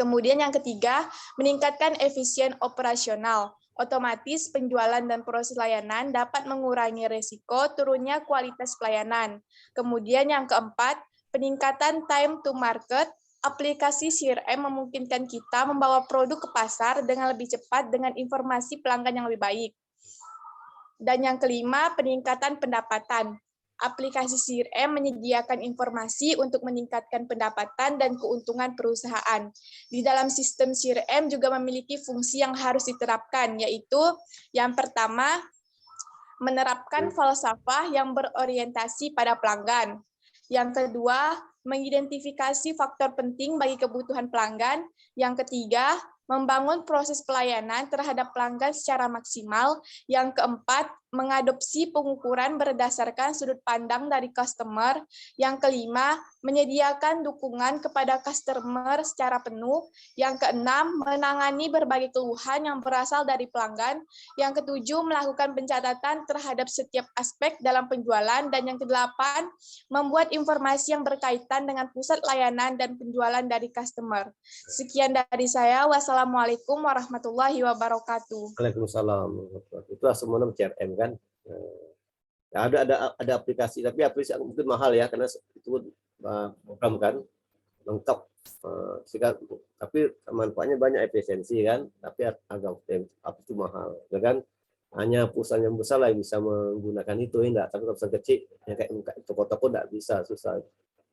Kemudian yang ketiga, meningkatkan efisien operasional. Otomatis penjualan dan proses layanan dapat mengurangi risiko turunnya kualitas pelayanan. Kemudian yang keempat, peningkatan time to market. Aplikasi CRM memungkinkan kita membawa produk ke pasar dengan lebih cepat dengan informasi pelanggan yang lebih baik. Dan yang kelima, peningkatan pendapatan. Aplikasi CRM menyediakan informasi untuk meningkatkan pendapatan dan keuntungan perusahaan. Di dalam sistem CRM juga memiliki fungsi yang harus diterapkan, yaitu yang pertama, menerapkan falsafah yang berorientasi pada pelanggan. Yang kedua, mengidentifikasi faktor penting bagi kebutuhan pelanggan. Yang ketiga, membangun proses pelayanan terhadap pelanggan secara maksimal. Yang keempat, mengadopsi pengukuran berdasarkan sudut pandang dari customer. Yang kelima, menyediakan dukungan kepada customer secara penuh. Yang keenam, menangani berbagai keluhan yang berasal dari pelanggan. Yang ketujuh, melakukan pencatatan terhadap setiap aspek dalam penjualan. Dan yang kedelapan, membuat informasi yang berkaitan dengan pusat layanan dan penjualan dari customer. Sekian dari saya. Wassalamualaikum warahmatullahi wabarakatuh. Waalaikumsalam. Itu semuanya CRM kan. Ya, ada aplikasi, tapi aplikasi mungkin mahal ya karena itu program kan lengkap. Tapi manfaatnya banyak, efisiensi kan. Tapi agak itu mahal, ya kan. Hanya perusahaan yang besar lah yang bisa menggunakan itu, enggak. Tapi perusahaan kecil yang kayak toko-toko enggak bisa, susah.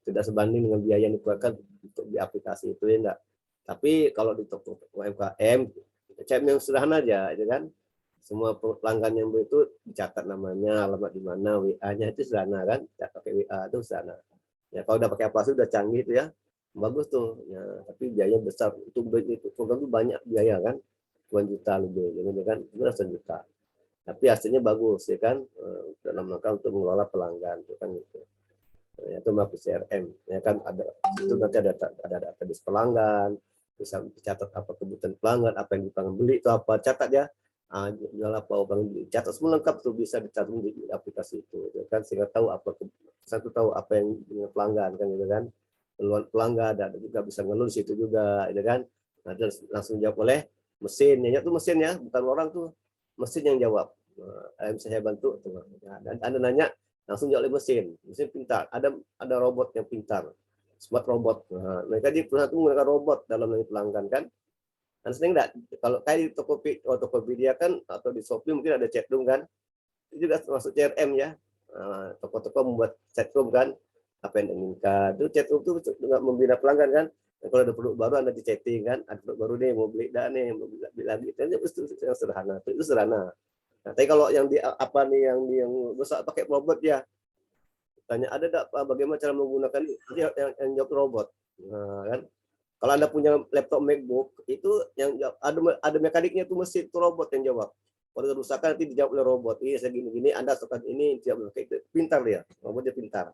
Tidak sebanding dengan biaya yang dikeluarkan untuk di aplikasi itu, enggak. Tapi kalau di toko UMKM, CRM yang sederhana aja, ya kan. Semua pelanggan yang itu dicatat namanya, alamat di mana, WA-nya itu sederhana kan, pakai WA itu sederhana. Ya kalau udah pakai aplikasi udah canggih itu ya, bagus tuh. Ya, tapi biaya besar itu program itu banyak biaya kan, puluhan juta lebih, gitu kan, itu ratusan juta. Tapi hasilnya bagus ya kan, dalam rangka untuk mengelola pelanggan, itu kan gitu. Ya, itu mah CRM, ya kan ada itu nanti ada database pelanggan, bisa dicatat apa kebutuhan pelanggan, apa yang pelanggan beli itu apa, catat ya. Jual apa orang beli, catat semua lengkap tuh bisa dicantum di aplikasi itu, ya kan, sehingga tahu apa yang dengan pelanggan kan, gitu kan, keluhan pelanggan, dan juga bisa ngeluh di situ juga, ya kan. Nah, langsung jawab oleh mesin, ya tuh mesin ya, bukan orang tuh, mesin yang jawab. Bisa saya bantu tuh. Dan Anda nanya langsung jawab oleh mesin pintar, ada robot yang pintar, smart robot. Nah, mereka di perusahaan itu menggunakan robot dalam melayani pelanggan kan. Dan sering enggak, kalau kayak di Tokopedia kan, atau di Shopee mungkin ada chatroom kan, itu juga termasuk CRM ya. Toko-toko membuat chatroom kan, apa yang diinginkan. Itu chatroom itu juga membina pelanggan kan. Dan kalau ada produk baru Anda di chatting kan, ada produk baru nih, mau beli dah nih, mau beli lagi. Itu yang sederhana. Itu sederhana. Nah, tapi kalau yang di apa nih yang besar pakai robot ya, tanya ada enggak bagaimana cara menggunakan yang jawab robot. Nah, kan. Kalau Anda punya laptop MacBook, itu yang ada mekaniknya itu mesin itu robot yang jawab. Kalau ada kerusakan nanti dijawab oleh robot. Iya, saya gini-gini, Anda suka ini, jawab kayak itu. Pintar dia, robotnya pintar.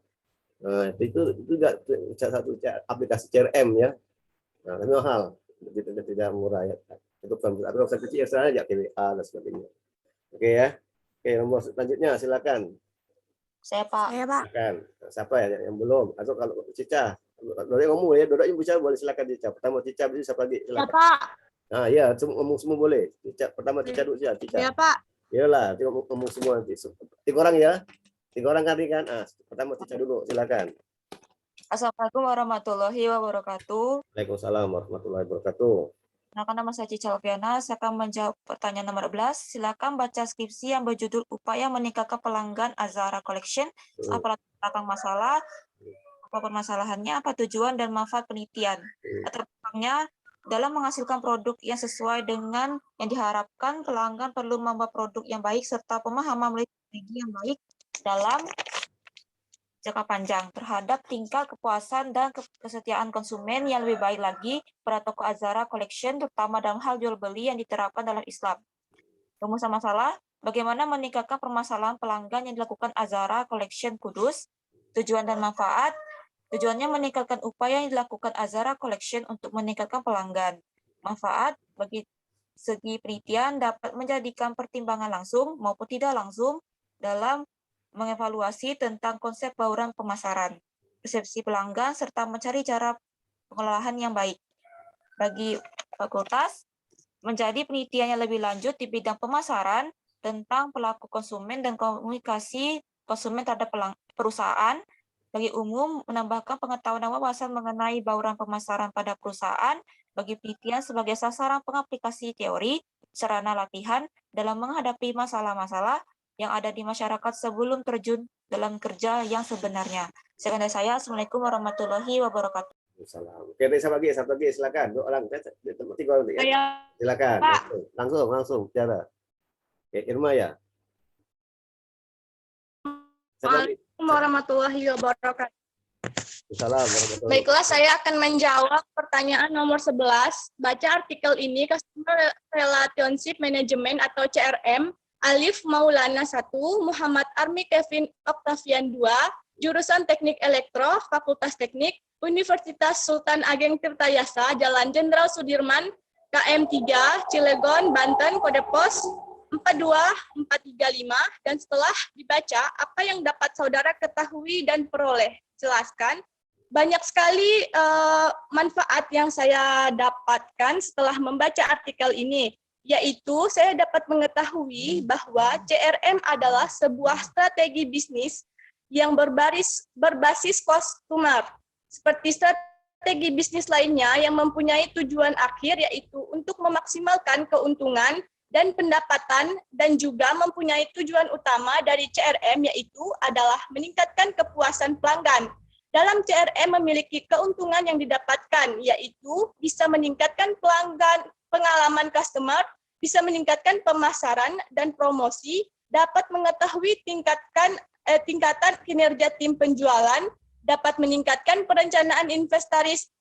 Nah, itu juga salah satu aplikasi CRM ya. Nah, tapi mahal, tidak murah ya. Itu aplikasi kecil saja, KWA dan sebagainya. Oke ya. Oke, nomor selanjutnya silakan. Saya Pak. Silakan. Siapa ya yang belum? Atau kalau Cica, Dodok ngomong ya, Dodok yang bicara boleh, silakan Cica. Pertama Cica, bisa siapa lagi? Silakan. Ya Pak. Nah, ya, ngomong semua boleh. Cica, pertama Cica dulu ya, Cica. Ya Pak. Iyalah, ngomong semua nanti. 3 orang ya. 3 orang kan. Pertama Cica dulu, silakan. Assalamualaikum warahmatullahi wabarakatuh. Waalaikumsalam warahmatullahi wabarakatuh. Perkenalkan, nama saya Cica Alfiana. Saya akan menjawab pertanyaan nomor 11. Silakan baca skripsi yang berjudul Upaya Meningkatkan Pelanggan Azara Collection. Apa latar belakang masalah? Apa permasalahannya, apa tujuan dan manfaat penelitian. Latar belakangnya, dalam menghasilkan produk yang sesuai dengan yang diharapkan, pelanggan perlu membuat produk yang baik serta pemahaman melihat strategi yang baik dalam jangka panjang terhadap tingkat kepuasan dan kesetiaan konsumen yang lebih baik lagi pada toko Azara Collection, terutama dalam hal jual beli yang diterapkan dalam Islam. Rumusan masalah, bagaimana meningkatkan permasalahan pelanggan yang dilakukan Azara Collection Kudus, tujuan dan manfaat. Tujuannya meningkatkan upaya yang dilakukan Azara Collection untuk meningkatkan pelanggan. Manfaat bagi segi penelitian dapat menjadikan pertimbangan langsung maupun tidak langsung dalam mengevaluasi tentang konsep bauran pemasaran, persepsi pelanggan, serta mencari cara pengelolaan yang baik. Bagi fakultas, menjadi penelitian yang lebih lanjut di bidang pemasaran tentang pelaku konsumen dan komunikasi konsumen terhadap perusahaan. Bagi umum, menambahkan pengetahuan dan wawasan mengenai bauran pemasaran pada perusahaan bagi penelitian sebagai sasaran pengaplikasi teori, sarana latihan dalam menghadapi masalah-masalah yang ada di masyarakat sebelum terjun dalam kerja yang sebenarnya. Sekian dari saya. Assalamualaikum warahmatullahi wabarakatuh. Oke, satu lagi, silakan. 2 orang, 3 orang ya. Silakan. Langsung bicara. Oke, Irma ya. Assalamualaikum warahmatullahi wabarakatuh. Assalamualaikum. Baiklah, saya akan menjawab pertanyaan nomor 11. Baca artikel ini, Customer Relationship Management atau CRM Alif Maulana 1, Muhammad Army Kevin Octavian 2, jurusan Teknik Elektro, Fakultas Teknik, Universitas Sultan Ageng Tirtayasa, Jalan Jenderal Sudirman, KM 3, Cilegon, Banten, kode pos 42435, dan setelah dibaca, apa yang dapat saudara ketahui dan peroleh? Jelaskan. Banyak sekali manfaat yang saya dapatkan setelah membaca artikel ini, yaitu saya dapat mengetahui bahwa CRM adalah sebuah strategi bisnis yang berbasis customer. Seperti strategi bisnis lainnya yang mempunyai tujuan akhir, yaitu untuk memaksimalkan keuntungan dan pendapatan, dan juga mempunyai tujuan utama dari CRM, yaitu adalah meningkatkan kepuasan pelanggan. Dalam CRM memiliki keuntungan yang didapatkan, yaitu bisa meningkatkan pengalaman customer, bisa meningkatkan pemasaran dan promosi, dapat mengetahui tingkatan kinerja tim penjualan, dapat meningkatkan perencanaan inventaris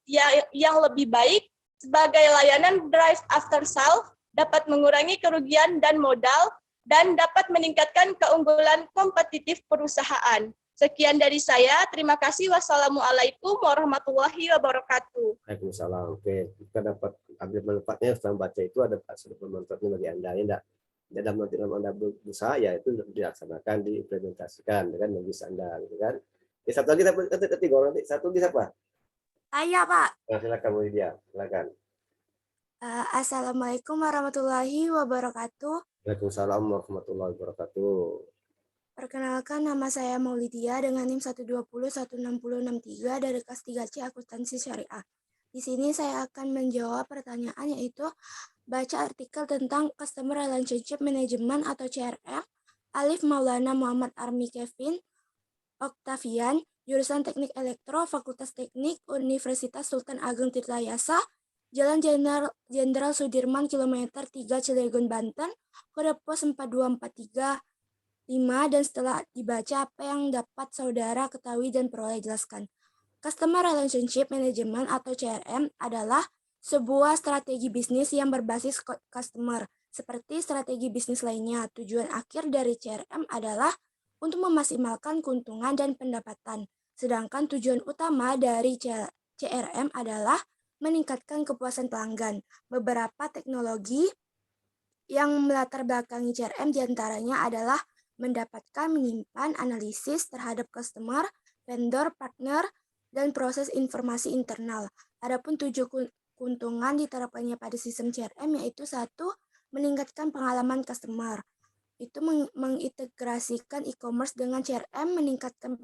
yang lebih baik, sebagai layanan drive after sale, dapat mengurangi kerugian dan modal, dan dapat meningkatkan keunggulan kompetitif perusahaan. Sekian dari saya. Terima kasih. Wassalamualaikum warahmatullahi wabarakatuh. Waalaikumsalam. Oke, kita dapat ambil manfaatnya setelah baca itu, ada manfaatnya bagi Anda. Ya, enggak dalam nanti Anda berusaha, ya itu dilaksanakan, diimplementasikan dengan bagi Anda, gitu kan. Ya, satu lagi ketiga orang nanti. Satu lagi siapa? Saya, Pak. Nah, silakan Bu Lydia, silakan. Assalamualaikum warahmatullahi wabarakatuh. Waalaikumsalam warahmatullahi wabarakatuh. Perkenalkan, nama saya Maulidia dengan NIM 1201663 dari kelas 3C Akuntansi Syariah. Di sini saya akan menjawab pertanyaan, yaitu baca artikel tentang Customer Relationship Management atau CRM. Alif Maulana Muhammad Army Kevin Octavian, jurusan Teknik Elektro, Fakultas Teknik, Universitas Sultan Ageng Tirtayasa, Jalan Jenderal Sudirman, kilometer 3, Cilegon, Banten, kode pos 42435, dan setelah dibaca, apa yang dapat saudara ketahui dan peroleh? Jelaskan. Customer Relationship Management atau CRM adalah sebuah strategi bisnis yang berbasis customer. Seperti strategi bisnis lainnya, tujuan akhir dari CRM adalah untuk memaksimalkan keuntungan dan pendapatan. Sedangkan tujuan utama dari CRM adalah meningkatkan kepuasan pelanggan. Beberapa teknologi yang melatar belakangi CRM diantaranya adalah mendapatkan, menyimpan, analisis terhadap customer, vendor, partner, dan proses informasi internal. Adapun 7 keuntungan diterapkannya pada sistem CRM, yaitu 1. Meningkatkan pengalaman customer. Itu mengintegrasikan e-commerce dengan CRM, meningkatkan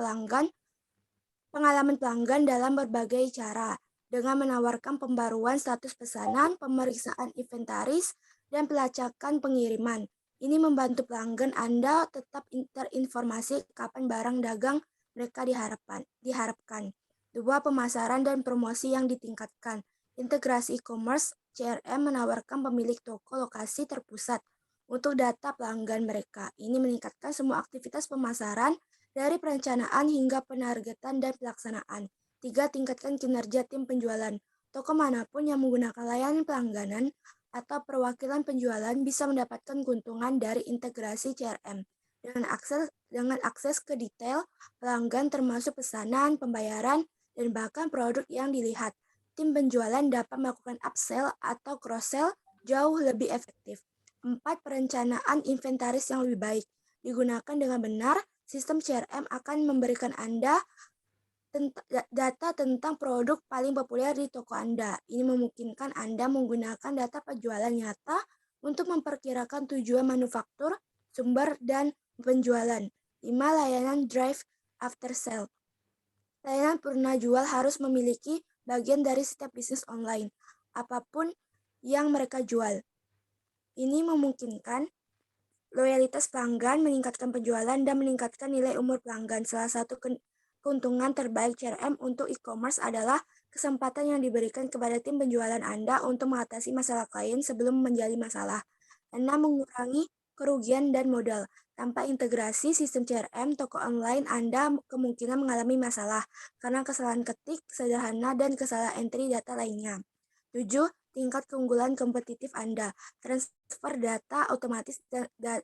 pengalaman pelanggan dalam berbagai cara, dengan menawarkan pembaruan status pesanan, pemeriksaan inventaris, dan pelacakan pengiriman. Ini membantu pelanggan Anda tetap terinformasi kapan barang dagang mereka diharapkan. 2. Pemasaran dan promosi yang ditingkatkan. Integrasi e-commerce, CRM menawarkan pemilik toko lokasi terpusat untuk data pelanggan mereka. Ini meningkatkan semua aktivitas pemasaran dari perencanaan hingga penargetan dan pelaksanaan. 3. Tingkatkan kinerja tim penjualan. Toko manapun yang menggunakan layanan pelangganan atau perwakilan penjualan bisa mendapatkan keuntungan dari integrasi CRM dengan akses ke detail pelanggan termasuk pesanan, pembayaran, dan bahkan produk yang dilihat. Tim penjualan dapat melakukan upsell atau cross-sell jauh lebih efektif. 4. Perencanaan inventaris yang lebih baik. Digunakan dengan benar, sistem CRM akan memberikan Anda data tentang produk paling populer di toko Anda. Ini memungkinkan Anda menggunakan data penjualan nyata untuk memperkirakan tujuan manufaktur, sumber, dan penjualan. 5. Layanan drive after sale. Layanan purna jual harus memiliki bagian dari setiap bisnis online, apapun yang mereka jual. Ini memungkinkan loyalitas pelanggan, meningkatkan penjualan, dan meningkatkan nilai umur pelanggan. Salah satu keuntungan terbaik CRM untuk e-commerce adalah kesempatan yang diberikan kepada tim penjualan Anda untuk mengatasi masalah klien sebelum menjadi masalah. 6. Mengurangi kerugian dan modal. Tanpa integrasi sistem CRM, toko online Anda kemungkinan mengalami masalah karena kesalahan ketik sederhana dan kesalahan entry data lainnya. 7. tingkat keunggulan kompetitif Anda. Transfer data otomatis dan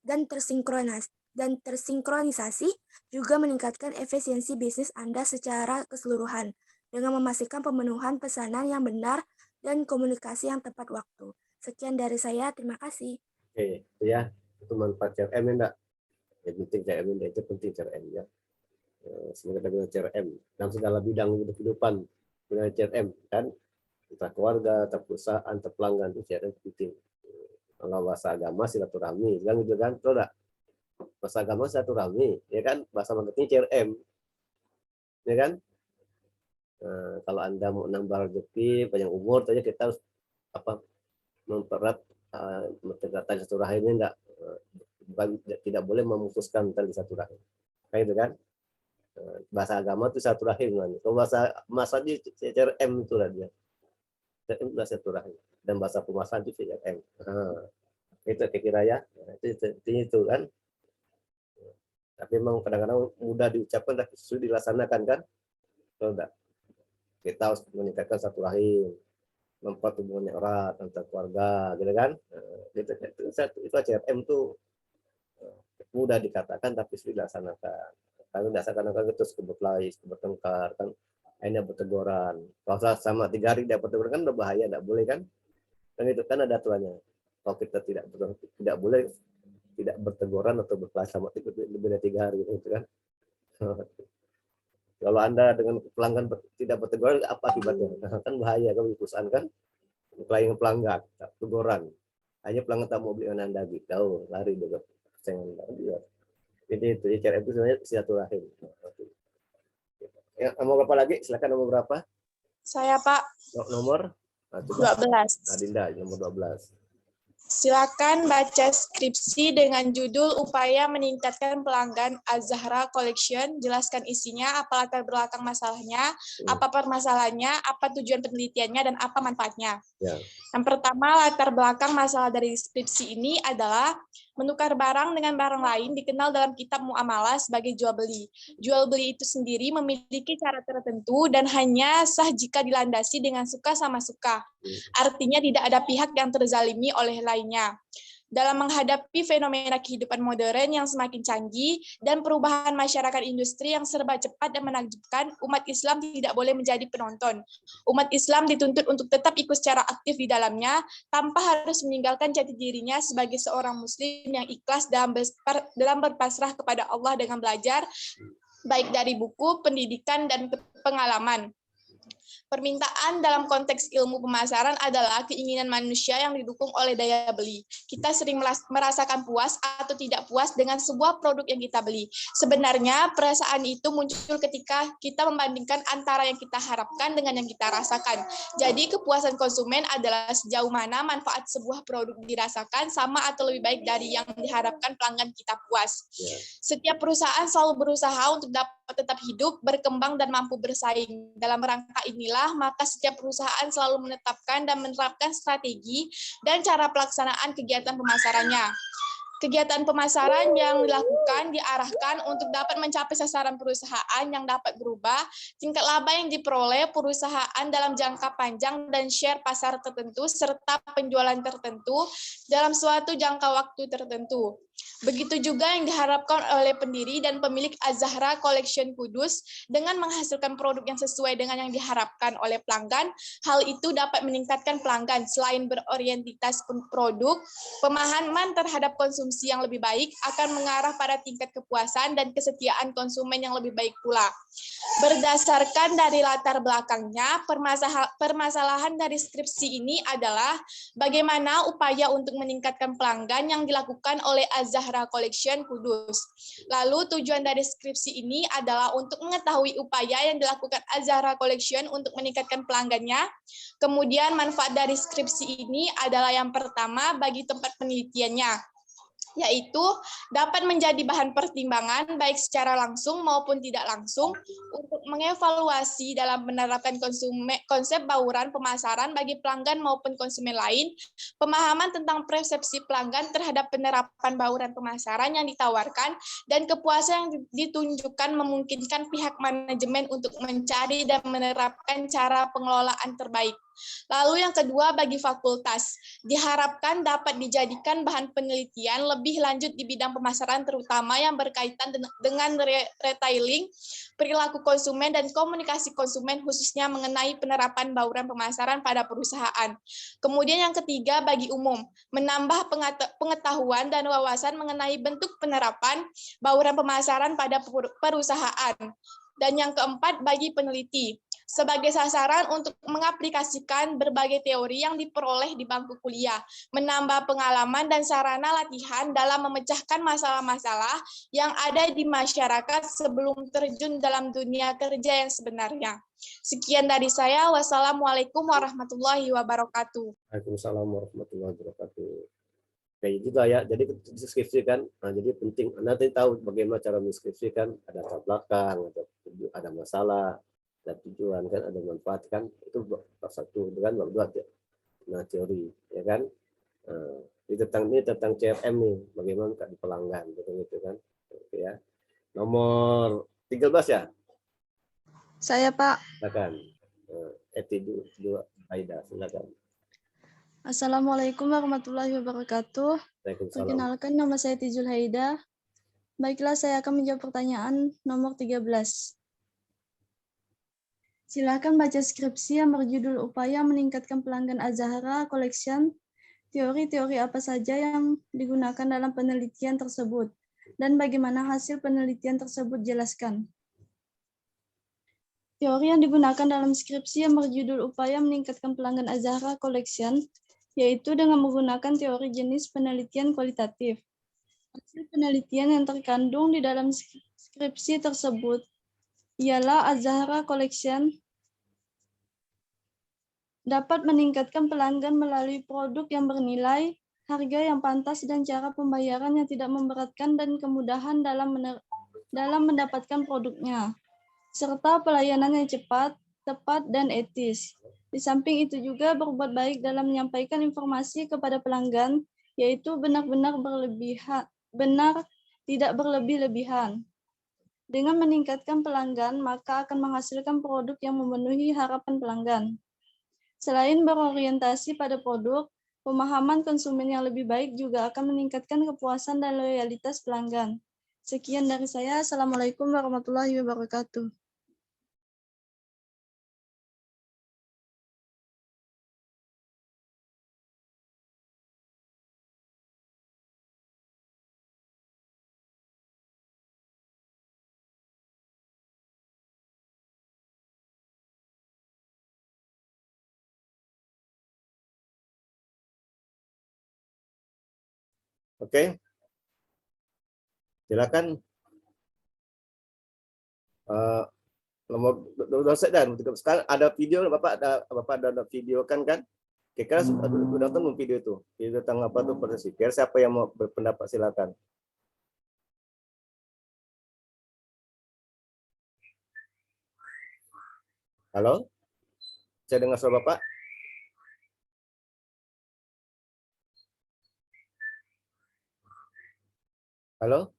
tersinkronisasi juga meningkatkan efisiensi bisnis Anda secara keseluruhan dengan memastikan pemenuhan pesanan yang benar dan komunikasi yang tepat waktu. Sekian dari saya, terima kasih. Oke, itu ya. Itu manfaat CRM enggak? Ya, penting CRM itu penting CRM ya. Semoga kita guna CRM dalam segala bidang kehidupan dengan CRM kan, entah keluarga, entah perusahaan, entah pelanggan, itu CRM penting. Kalau bahasa agama silaturahmi, kan gitu kan, betul enggak? Bahasa agama silaturahmi, ya kan? Bahasa marketing CRM, ya kan? Kalau Anda mau nambah rezeki, panjang umur, saja kita harus mempererat tali silaturahmi enggak? Bukan, tidak boleh memutuskan tali silaturahmi. Kayak gitu kan? Bahasa agama itu silaturahim kan. Kalau bahasa di CRM itu lah dia. CRM itu silaturahim. Dan bahasa pemasaran itu CRM. Itu kira-kira ya. Itu kan. Tapi memang kadang-kadang mudah diucapkan tapi sudah dilaksanakan kan. Kalau enggak, kita harus meningkatkan silaturahim, membuat hubungannya erat antar keluarga, gitu kan. Itu CRM itu mudah dikatakan tapi sudah dilaksanakan. Kalau tidak seakan-akan terus bertengkar kan, akhirnya berteguran. Kalau sama 3 hari tidak berteguran kan udah bahaya, tidak boleh kan? Dan itu kan ada aturannya. Kalau kita tidak boleh tidak berteguran atau berkelahi sama lebih dari 3 hari gitu kan. Kalau Anda dengan pelanggan tidak berteguran, apa akibatnya? Kan bahaya kan di perusahaan kan, klien pelanggan, teguran. Hanya pelanggan tak mau beli dengan Anda gitu, lari juga. Jadi itu CRM itu sebenarnya silaturahim. Ya, nomor berapa lagi? Silakan nomor berapa? Saya Pak. Nomor 12. Adinda, nomor 12. Silakan baca skripsi dengan judul Upaya Meningkatkan Pelanggan Az-Zahra Collection. Jelaskan isinya, apa latar belakang masalahnya, apa permasalahannya, apa tujuan penelitiannya, dan apa manfaatnya. Ya. Yang pertama, latar belakang masalah dari skripsi ini adalah menukar barang dengan barang lain dikenal dalam kitab muamalah sebagai jual beli. Jual beli itu sendiri memiliki cara tertentu dan hanya sah jika dilandasi dengan suka sama suka. Artinya tidak ada pihak yang terzalimi oleh lainnya. Dalam menghadapi fenomena kehidupan modern yang semakin canggih dan perubahan masyarakat industri yang serba cepat dan menakjubkan, umat Islam tidak boleh menjadi penonton. Umat Islam dituntut untuk tetap ikut secara aktif di dalamnya, tanpa harus meninggalkan jati dirinya sebagai seorang muslim yang ikhlas dalam berpasrah kepada Allah dengan belajar, baik dari buku, pendidikan, dan pengalaman. Permintaan dalam konteks ilmu pemasaran adalah keinginan manusia yang didukung oleh daya beli. Kita sering merasakan puas atau tidak puas dengan sebuah produk yang kita beli. Sebenarnya perasaan itu muncul ketika kita membandingkan antara yang kita harapkan dengan yang kita rasakan. Jadi kepuasan konsumen adalah sejauh mana manfaat sebuah produk dirasakan sama atau lebih baik dari yang diharapkan pelanggan kita puas. Setiap perusahaan selalu berusaha untuk dapat tetap hidup, berkembang, dan mampu bersaing. Dalam rangka inilah, maka setiap perusahaan selalu menetapkan dan menerapkan strategi dan cara pelaksanaan kegiatan pemasarannya. Kegiatan pemasaran yang dilakukan diarahkan untuk dapat mencapai sasaran perusahaan yang dapat berubah, tingkat laba yang diperoleh perusahaan dalam jangka panjang, dan share pasar tertentu, serta penjualan tertentu dalam suatu jangka waktu tertentu. Begitu juga yang diharapkan oleh pendiri dan pemilik Az-Zahra Collection Kudus dengan menghasilkan produk yang sesuai dengan yang diharapkan oleh pelanggan. Hal itu dapat meningkatkan pelanggan selain berorientitas produk, pemahaman terhadap konsumsi yang lebih baik akan mengarah pada tingkat kepuasan dan kesetiaan konsumen yang lebih baik pula. Berdasarkan dari latar belakangnya, permasalahan dari skripsi ini adalah bagaimana upaya untuk meningkatkan pelanggan yang dilakukan oleh Az-Zahra Collection Kudus. Lalu tujuan dari skripsi ini adalah untuk mengetahui upaya yang dilakukan Az-Zahra Collection untuk meningkatkan pelanggannya. Kemudian manfaat dari skripsi ini adalah yang pertama bagi tempat penelitiannya, yaitu dapat menjadi bahan pertimbangan baik secara langsung maupun tidak langsung untuk mengevaluasi dalam menerapkan konsep bauran pemasaran bagi pelanggan maupun konsumen lain, pemahaman tentang persepsi pelanggan terhadap penerapan bauran pemasaran yang ditawarkan, dan kepuasan yang ditunjukkan memungkinkan pihak manajemen untuk mencari dan menerapkan cara pengelolaan terbaik. Lalu yang kedua, bagi fakultas, diharapkan dapat dijadikan bahan penelitian lebih lanjut di bidang pemasaran, terutama yang berkaitan dengan retailing, perilaku konsumen, dan komunikasi konsumen, khususnya mengenai penerapan bauran pemasaran pada perusahaan. Kemudian yang ketiga, bagi umum, menambah pengetahuan dan wawasan mengenai bentuk penerapan bauran pemasaran pada perusahaan. Dan yang keempat, bagi peneliti, sebagai sasaran untuk mengaplikasikan berbagai teori yang diperoleh di bangku kuliah, menambah pengalaman dan sarana latihan dalam memecahkan masalah-masalah yang ada di masyarakat sebelum terjun dalam dunia kerja yang sebenarnya. Sekian dari saya. Wassalamualaikum warahmatullahi wabarakatuh. Waalaikumsalam warahmatullahi wabarakatuh. Kayak gitu ya, jadi deskripsikan. Nah, jadi penting nanti tahu bagaimana cara menskripsikan, ada latar belakang, ada masalah, ada tujuan kan, ada manfaat kan, itu bab 1 kan, bab 2 ya. Nah, teori ya kan. Nah, ini tentang CRM nih, bagaimana di pelanggan gitu kan. Oke ya. Nomor 13 ya. Saya, Pak. Silakan. Eti dua Aida, silakan. Assalamualaikum warahmatullahi wabarakatuh. Waalaikumsalam. Perkenalkan, nama saya Tijul Haida. Baiklah, saya akan menjawab pertanyaan nomor 13. Silakan baca skripsi yang berjudul Upaya Meningkatkan Pelanggan Azahara Collection. Teori-teori apa saja yang digunakan dalam penelitian tersebut dan bagaimana hasil penelitian tersebut, jelaskan. Teori yang digunakan dalam skripsi yang berjudul Upaya Meningkatkan Pelanggan Azahara Collection yaitu dengan menggunakan teori jenis penelitian kualitatif. Hasil penelitian yang terkandung di dalam skripsi tersebut ialah Azahara Collection dapat meningkatkan pelanggan melalui produk yang bernilai, harga yang pantas, dan cara pembayaran yang tidak memberatkan dan kemudahan dalam mendapatkan produknya, serta pelayanan yang cepat, tepat, dan etis. Di samping itu juga berbuat baik dalam menyampaikan informasi kepada pelanggan, yaitu benar-benar tidak berlebih-lebihan. Dengan meningkatkan pelanggan, maka akan menghasilkan produk yang memenuhi harapan pelanggan. Selain berorientasi pada produk, pemahaman konsumen yang lebih baik juga akan meningkatkan kepuasan dan loyalitas pelanggan. Sekian dari saya. Assalamualaikum warahmatullahi wabarakatuh. Oke. Silakan. Nomor dosen dan sekarang ada video, Bapak ada video kan? Kira sudah nonton video itu. Video tentang apa tuh persesi. Kira siapa yang mau berpendapat, silakan. Halo? Saya dengar suara Bapak? Halo?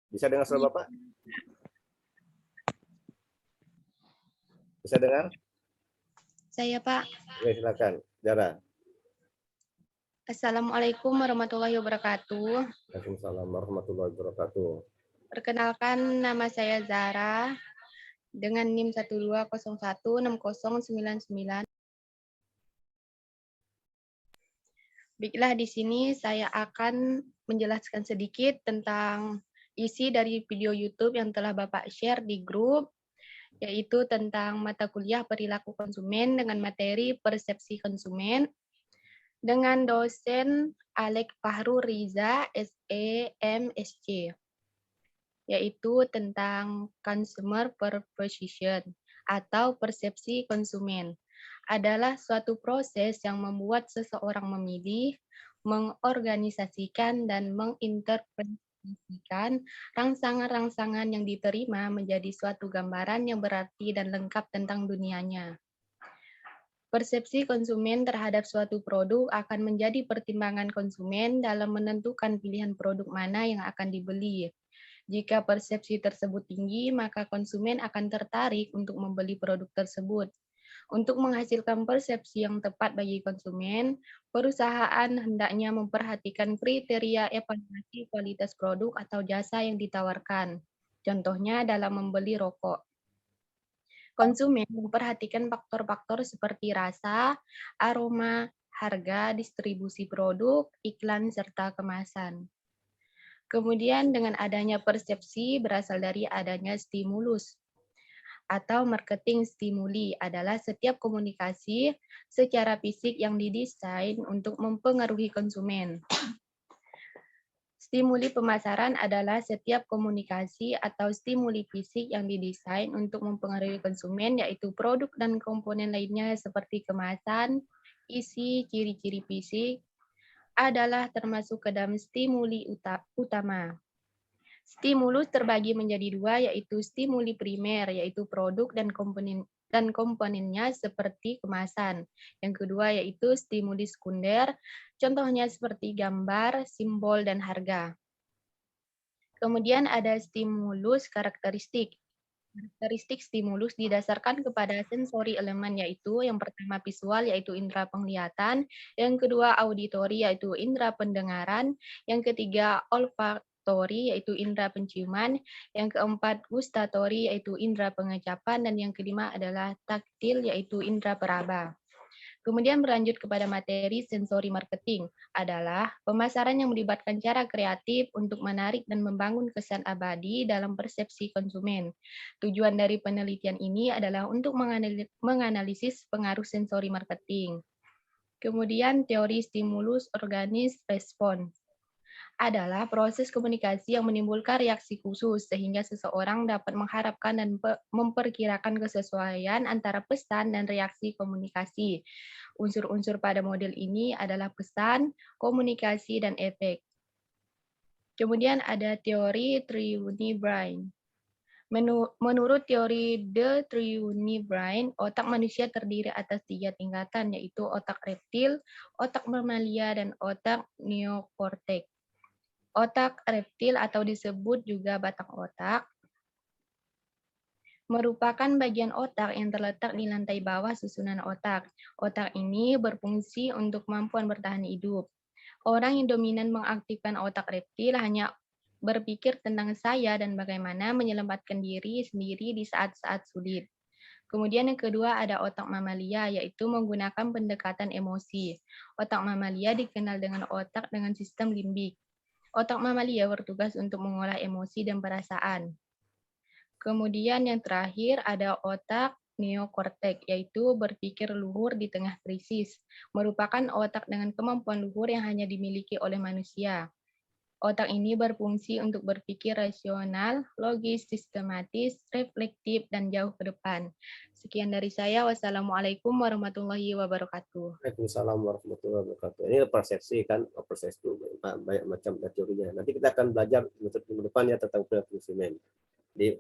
Bisa dengar suara Bapak? Bisa dengar? Saya, Pak. Oke, silakan. Zara. Assalamualaikum warahmatullahi wabarakatuh. Waalaikumsalam warahmatullahi wabarakatuh. Perkenalkan, nama saya Zara dengan NIM 120160999. Baiklah, di sini saya akan menjelaskan sedikit tentang isi dari video YouTube yang telah Bapak share di grup, yaitu tentang mata kuliah perilaku konsumen dengan materi persepsi konsumen dengan dosen Alek Fahru Riza, SE, MSc, yaitu tentang consumer perception atau persepsi konsumen. Adalah suatu proses yang membuat seseorang memilih, mengorganisasikan, dan menginterpretasikan rangsangan-rangsangan yang diterima menjadi suatu gambaran yang berarti dan lengkap tentang dunianya. Persepsi konsumen terhadap suatu produk akan menjadi pertimbangan konsumen dalam menentukan pilihan produk mana yang akan dibeli. Jika persepsi tersebut tinggi, maka konsumen akan tertarik untuk membeli produk tersebut. Untuk menghasilkan persepsi yang tepat bagi konsumen, perusahaan hendaknya memperhatikan kriteria evaluasi kualitas produk atau jasa yang ditawarkan. Contohnya dalam membeli rokok. Konsumen memperhatikan faktor-faktor seperti rasa, aroma, harga, distribusi produk, iklan, serta kemasan. Kemudian dengan adanya persepsi berasal dari adanya stimulus atau marketing stimuli adalah setiap komunikasi secara fisik yang didesain untuk mempengaruhi konsumen. Stimuli pemasaran adalah setiap komunikasi atau stimuli fisik yang didesain untuk mempengaruhi konsumen, yaitu produk dan komponen lainnya seperti kemasan, isi, ciri-ciri fisik, adalah termasuk ke dalam stimuli utama. Stimulus terbagi menjadi dua, yaitu stimuli primer, yaitu produk dan komponennya seperti kemasan. Yang kedua yaitu stimuli sekunder, contohnya seperti gambar, simbol, dan harga. Kemudian ada stimulus karakteristik. Karakteristik stimulus didasarkan kepada sensori elemen, yaitu yang pertama visual, yaitu indera penglihatan, yang kedua auditori, yaitu indera pendengaran, yang ketiga olfaktori, yaitu indera penciuman, yang keempat gustatori, yaitu indera pengecapan, dan yang kelima adalah taktil, yaitu indera peraba. Kemudian berlanjut kepada materi sensori marketing, adalah pemasaran yang melibatkan cara kreatif untuk menarik dan membangun kesan abadi dalam persepsi konsumen. Tujuan dari penelitian ini adalah untuk menganalisis pengaruh sensori marketing. Kemudian teori stimulus organis respons adalah proses komunikasi yang menimbulkan reaksi khusus sehingga seseorang dapat mengharapkan dan memperkirakan kesesuaian antara pesan dan reaksi komunikasi. Unsur-unsur pada model ini adalah pesan, komunikasi, dan efek. Kemudian ada teori triuni brain. Menurut teori The Triuni Brain, otak manusia terdiri atas 3 tingkatan, yaitu otak reptil, otak mamalia, dan otak neokorteks. Otak reptil atau disebut juga batang otak merupakan bagian otak yang terletak di lantai bawah susunan otak. Otak ini berfungsi untuk kemampuan bertahan hidup. Orang yang dominan mengaktifkan otak reptil hanya berpikir tentang saya dan bagaimana menyelamatkan diri sendiri di saat-saat sulit. Kemudian yang kedua ada otak mamalia, yaitu menggunakan pendekatan emosi. Otak mamalia dikenal dengan otak dengan sistem limbik. Otak mamalia bertugas untuk mengolah emosi dan perasaan. Kemudian yang terakhir ada otak neokorteks, yaitu berpikir luhur di tengah krisis, merupakan otak dengan kemampuan luhur yang hanya dimiliki oleh manusia. Otak ini berfungsi untuk berpikir rasional, logis, sistematis, reflektif, dan jauh ke depan. Sekian dari saya. Wassalamualaikum warahmatullahi wabarakatuh. Waalaikumsalam warahmatullahi wabarakatuh. Ini persepsi kan, persepsi itu banyak macam teorinya. Nanti kita akan belajar minggu depan ya tentang perilaku konsumen. Di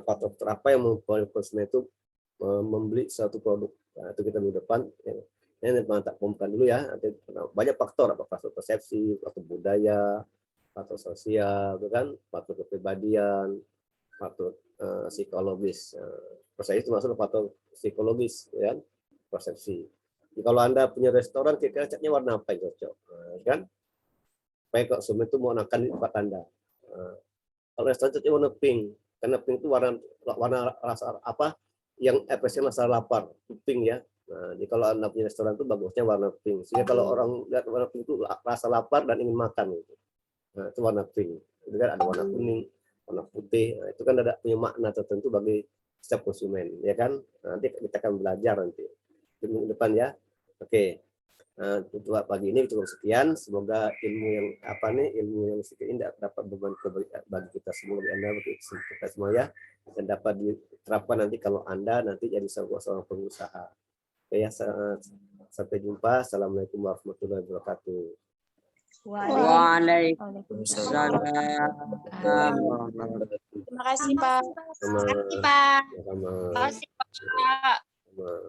faktor apa yang membuat konsumen itu membeli suatu produk. Nah, itu kita minggu depan. Ini tak umumkan dulu ya. Nanti banyak faktor, apa faktor persepsi, faktor budaya, faktor sosial, kan, faktor kepribadian, faktor psikologis. Persepsi itu masuk faktor psikologis, ya, persepsi. Jadi kalau Anda punya restoran, kira-kira catnya warna apa yang cocok, kan? Supaya konsumen itu mau makan di tempat Anda. Kalau restoran catnya warna pink, karena pink itu warna rasa apa yang efeknya rasa lapar, pink ya. Nah, jadi kalau Anda punya restoran itu bagusnya warna pink. Sehingga kalau orang lihat warna pink itu rasa lapar dan ingin makan. Gitu. Nah, itu warna pink. Itu kan ada warna kuning, warna putih. Nah, itu kan ada punya makna tertentu bagi setiap konsumen, ya kan? Nanti kita akan belajar nanti di minggu depan ya. Oke. Nah, untuk pagi ini cukup sekian. Semoga ilmu yang sedikit ini dapat bermanfaat bagi kita semua, bagi Anda, bagi kita semua ya, dan dapat diterapkan nanti kalau Anda nanti jadi seorang pengusaha. Oke ya, sampai jumpa. Assalamualaikum warahmatullahi wabarakatuh. Waalaikumsalam. Terima kasih, Pak. Terima kasih, Pak. Sama. Terima kasih, Pak. Sama.